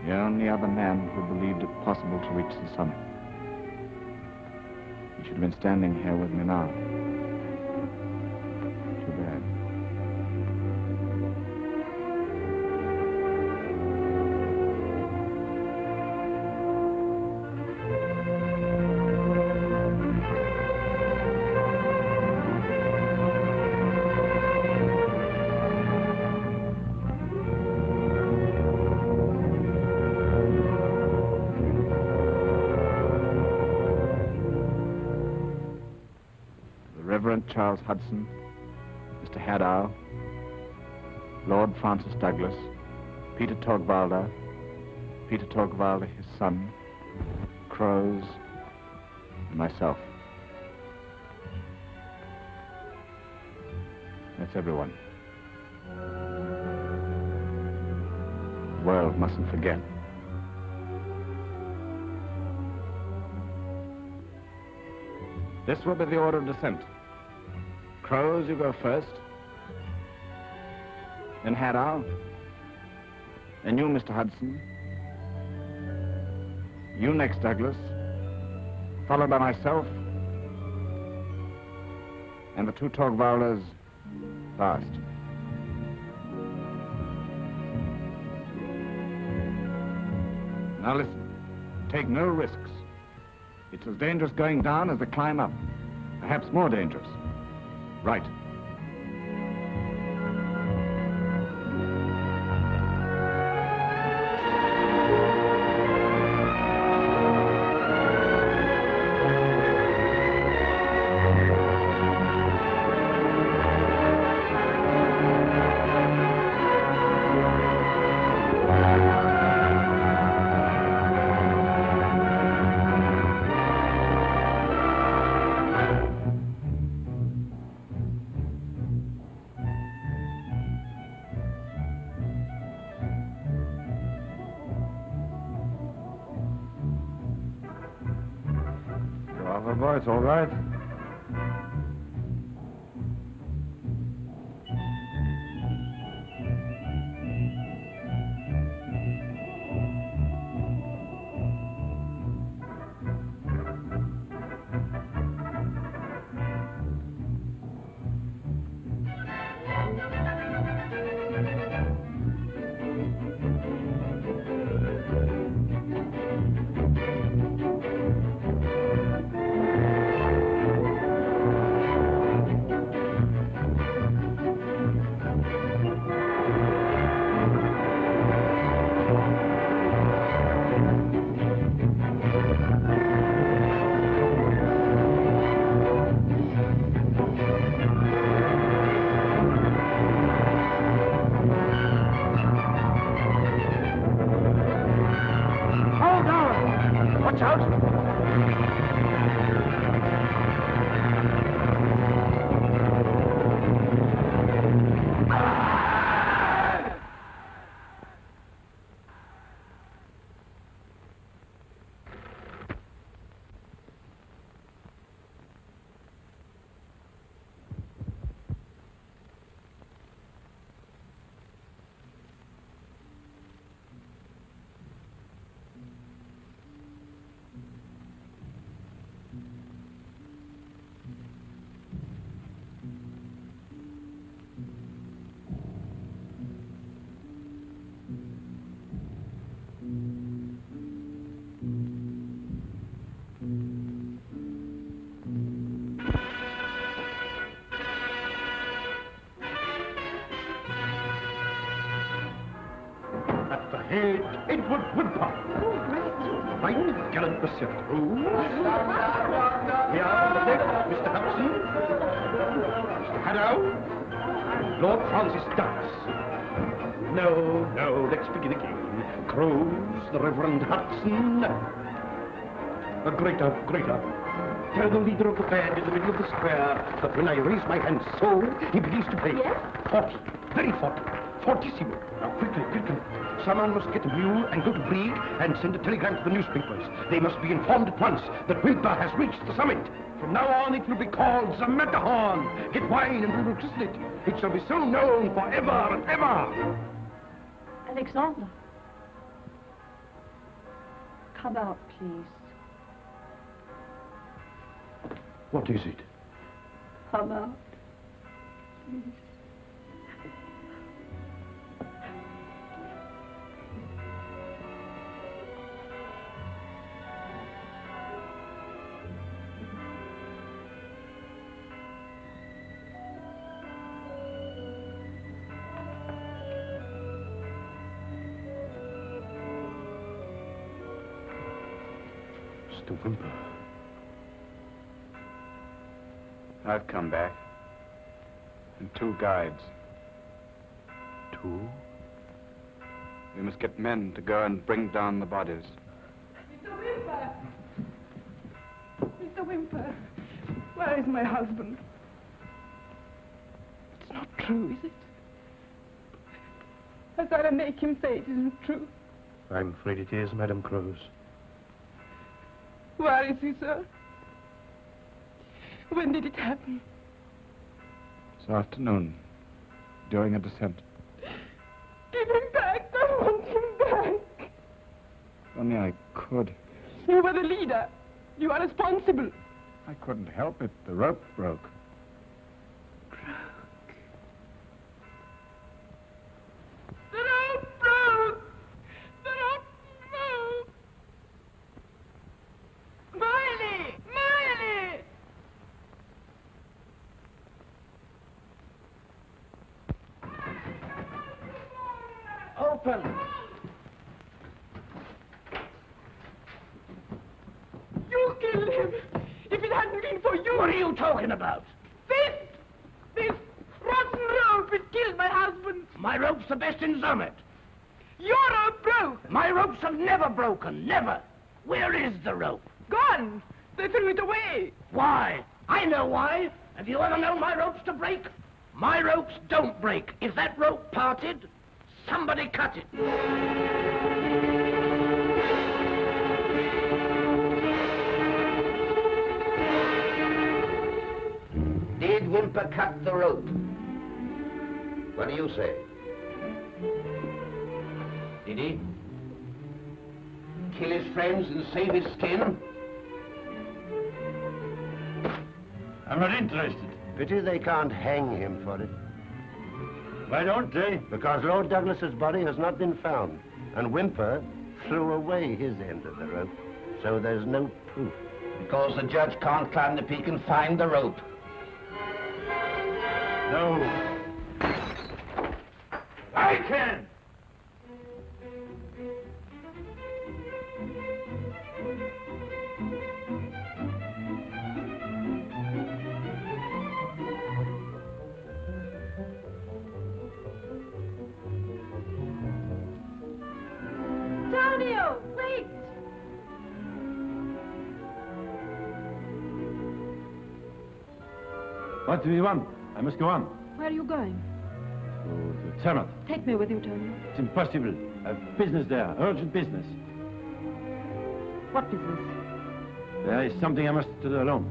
The only other man who believed it possible to reach the summit. He should have been standing here with me now. Too bad. Reverend Charles Hudson, Mr. Hadow, Lord Francis Douglas, Peter Torgwalder, his son, Crows, and myself. That's everyone. The world mustn't forget. This will be the order of descent. Crows, you go first. Then Hadow. Then you, Mr. Hudson. You next, Douglas. Followed by myself. And the two Torgwalders last. Now listen. Take no risks. It's as dangerous going down as the climb up. Perhaps more dangerous. Right. Boy, it's all right. At the head, Edward Whimper. Fine, gallant pursuit. Here on the deck, Mr. Hudson, Mr. Haddow, and Lord Francis Douglas. No, let's begin again. Crows, the Reverend Hudson. Greater. Tell the leader of the band in the middle of the square that when I raise my hand so, he begins to play. Yes? 40, very 40. Fortissimo. Now, quickly. Someone must get a mule and go to Brieg and send a telegram to the newspapers. They must be informed at once that Whimper has reached the summit. From now on, it will be called the Matterhorn. Get wine and we will christen it. It shall be so known forever and ever. Alexander. Come out, please. What is it? Come out. Please. Mr. Whimper. I've come back. And 2 guides. 2? We must get men to go and bring down the bodies. Mr. Whimper, where is my husband? It's not true, is it? Has I to make him say it isn't true? I'm afraid it is, Madam Crows. Where is he, sir? When did it happen? This afternoon, during a descent. Give him back! I want him back! Only I could. You were the leader. You are responsible. I couldn't help it. The rope broke. The rope broke! The rope broke! Miley! Open! You killed him! If it hadn't been for you! What are you talking about? This rotten rope, it killed my husband! My rope's the best in Zermatt. Your rope broke! My ropes have never broken, never. Where is the rope? Gone! They threw it away! Why? I know why. Have you ever known my ropes to break? My ropes don't break. If that rope parted, somebody cut it. Did Whimper cut the rope? What do you say? Did he? Kill his friends and save his skin? I'm not interested. Pity they can't hang him for it. Why don't they? Because Lord Douglas's body has not been found, and Whimper threw away his end of the rope, so there's no proof. Because the judge can't climb the peak and find the rope. No. I can! Antonio, wait! What do you want? I must go on. Where are you going? To the Zermatt. Take me with you, Tony. It's impossible. I've business there, urgent business. What business? There is something I must do alone.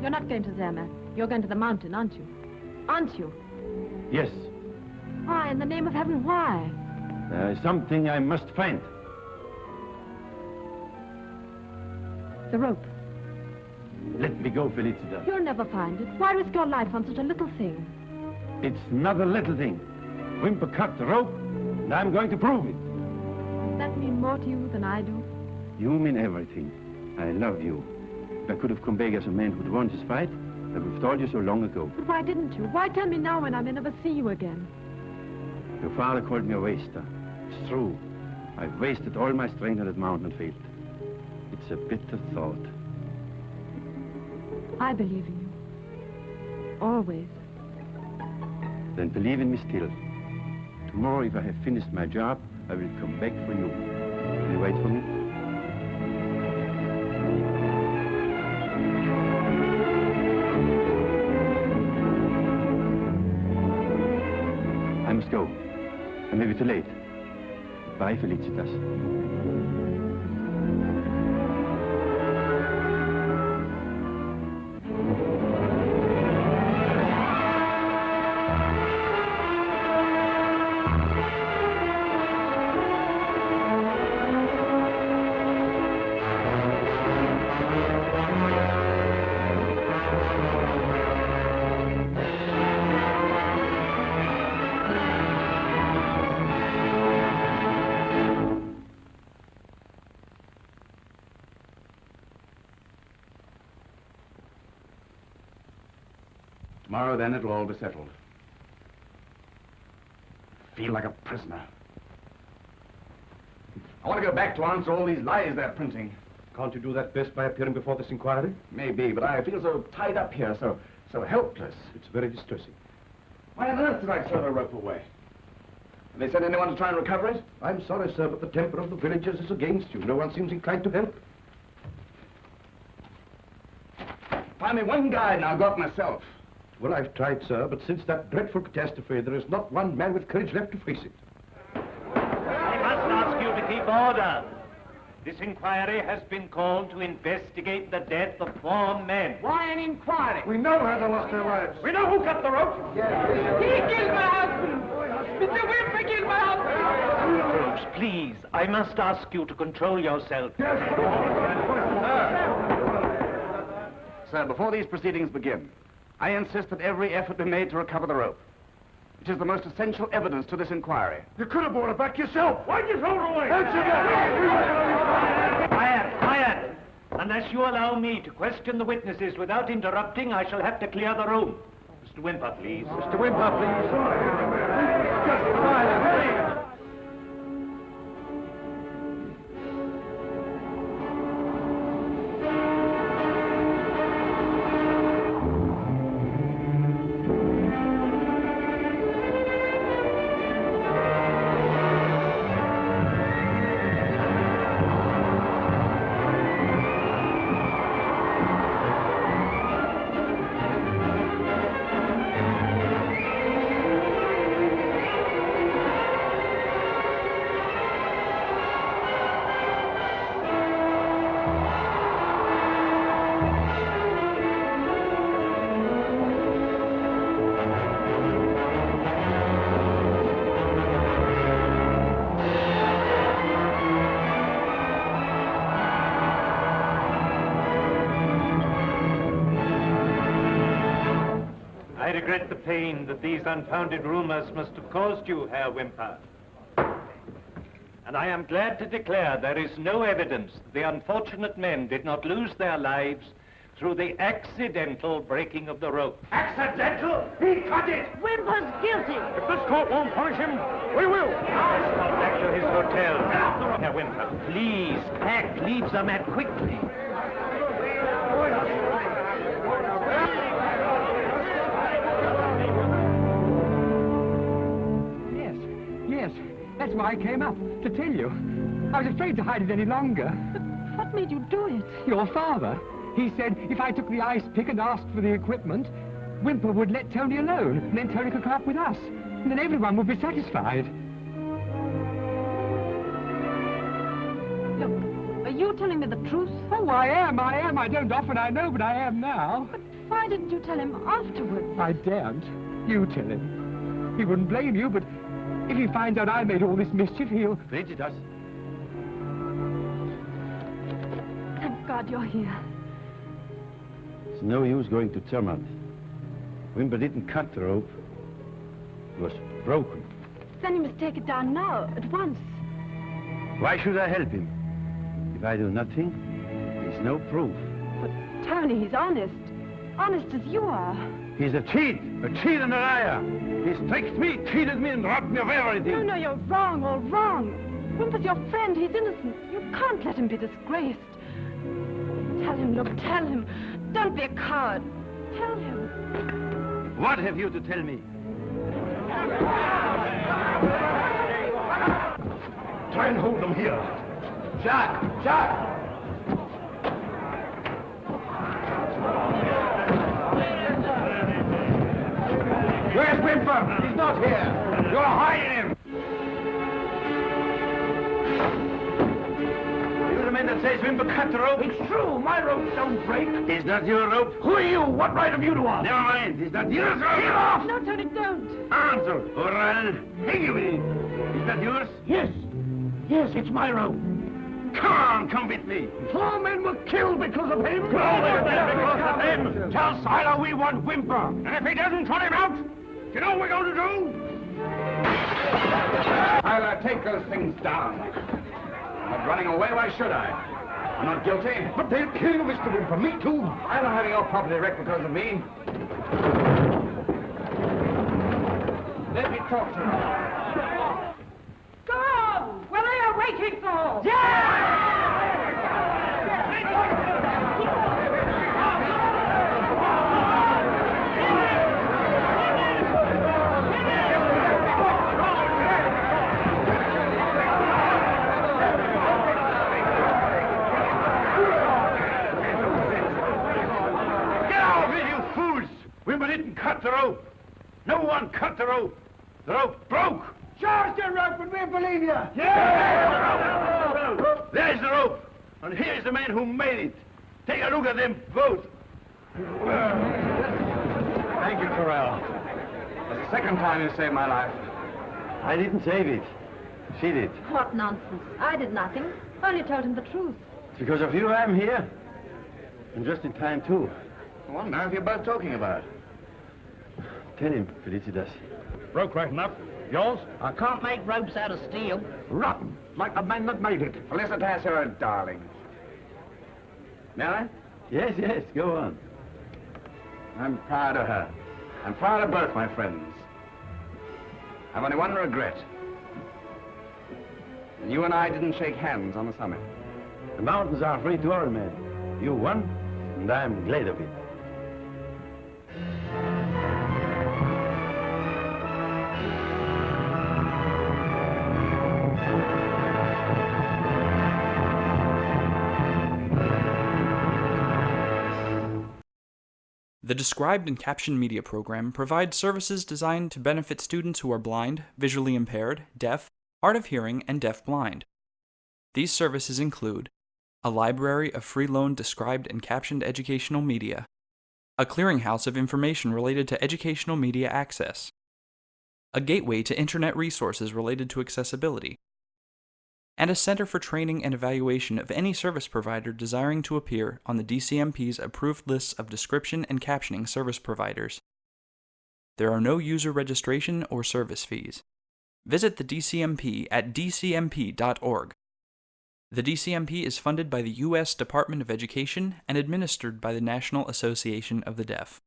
You're not going to Zermatt. You're going to the mountain, aren't you? Aren't you? Yes, Why, in the name of heaven, why? there is something I must find. The rope. Let me go, Felicita. You'll never find it. Why risk your life on such a little thing? It's not a little thing. Whimper cut the rope, and I'm going to prove it. Does that mean more to you than I do? You mean everything. I love you. If I could have come back as a man who'd won this fight, I would have told you so long ago. But why didn't you? Why tell me now when I may never see you again? Your father called me a waster. It's true. I've wasted all my strength on that mountain field. It's a bitter thought. I believe in you. Always. Then believe in me still. Tomorrow, if I have finished my job, I will come back for you. Will you wait for me? I must go. I may be too late. Bye, Felicitas. Tomorrow, then, it'll all be settled. Feel like a prisoner. I want to go back to answer all these lies they're printing. Can't you do that best by appearing before this inquiry? Maybe, but I feel so tied up here, so helpless. It's very distressing. Why on earth did I throw the rope away? Have they sent anyone to try and recover it? I'm sorry, sir, but the temper of the villagers is against you. No one seems inclined to help. Find me one guide and I'll go up myself. Well, I've tried, sir, but since that dreadful catastrophe, there is not one man with courage left to face it. I must ask you to keep order. This inquiry has been called to investigate the death of 4 men. Why an inquiry? We know how they lost their lives. We know who cut the rope. He killed my husband! Mr. Wimper killed my husband! Holmes, please, I must ask you to control yourself. Sir, before these proceedings begin, I insist that every effort be made to recover the rope, which is the most essential evidence to this inquiry. You could have brought it back yourself. Why'd you throw it away? Quiet! Unless you allow me to question the witnesses without interrupting, I shall have to clear the room. Mr. Wimper, please. Mr. Wimper, please. Just quiet. I regret the pain that these unfounded rumors must have caused you, Herr Wimper. And I am glad to declare there is no evidence that the unfortunate men did not lose their lives through the accidental breaking of the rope. Accidental? He cut it! Wimper's guilty! If this court won't punish him, we will! Let's go back to his hotel. Herr Wimper, please, pack, leave Zermatt quickly. Yes, that's why I came up, to tell you. I was afraid to hide it any longer. But what made you do it? Your father. He said if I took the ice pick and asked for the equipment, Wimper would let Tony alone, and then Tony could come up with us. And then everyone would be satisfied. Look, are you telling me the truth? Oh, I am. I don't often, I know, but I am now. But why didn't you tell him afterwards? I daren't. You tell him. He wouldn't blame you, but if he finds out I made all this mischief, he'll... Felicitas. Thank God you're here. It's no use going to Zermatt. Wimper didn't cut the rope. It was broken. Then you must take it down now, at once. Why should I help him? If I do nothing, there's no proof. But Tony, he's honest. Honest as you are. He's a cheat and a liar. He's tricked me, cheated me, and robbed me of everything. No, you're wrong, all wrong. Wimper's your friend. He's innocent. You can't let him be disgraced. Tell him, look, tell him. Don't be a coward. Tell him. What have you to tell me? Try and hold them here. Jack! Jack! Where's Wimper? He's not here. You're hiding him. You the man that says Wimper cut the rope? It's true. My ropes don't break. Is that your rope? Who are you? What right have you to ask? Never mind. Is that yours? Get off! No, Tony, don't. Answer, or I'll hang you with it. Is that yours? Yes. Yes, it's my rope. Come on, come with me. 4 men were killed because of him. Because of him. Tell Siler we want Wimper. And if he doesn't trot him out, you know what we're going to do? I'll take those things down. I'm not running away, why should I? I'm not guilty. But they'll kill you, Mr. Wimper. Me too. I'm not having your property wrecked because of me. Let me talk to you. Go! What are you waiting for? Wimper didn't cut the rope. No one cut the rope. The rope broke. Charge the rope and we'll believe you. Yeah! There's the rope. And here's the man who made it. Take a look at them both. Thank you, Corral. That's the second time you saved my life. I didn't save it. She did. What nonsense. I did nothing. Only told him the truth. It's because of you I'm here. And just in time, too. I wonder if you're both talking about. Tell him, Felicitas. Broke right enough. Yours? I can't make ropes out of steel. Rotten. Like the man that made it. Felicitas, you're a darling. May I? Yes, yes, go on. I'm proud of her. I'm proud of both my friends. I've only one regret. You and I didn't shake hands on the summit. The mountains are free to all men. You won, and I'm glad of it. The Described and Captioned Media program provides services designed to benefit students who are blind, visually impaired, deaf, hard of hearing, and deaf-blind. These services include a library of free-loaned described and captioned educational media, a clearinghouse of information related to educational media access, a gateway to internet resources related to accessibility, and a center for training and evaluation of any service provider desiring to appear on the DCMP's approved lists of description and captioning service providers. There are no user registration or service fees. Visit the DCMP at dcmp.org. The DCMP is funded by the U.S. Department of Education and administered by the National Association of the Deaf.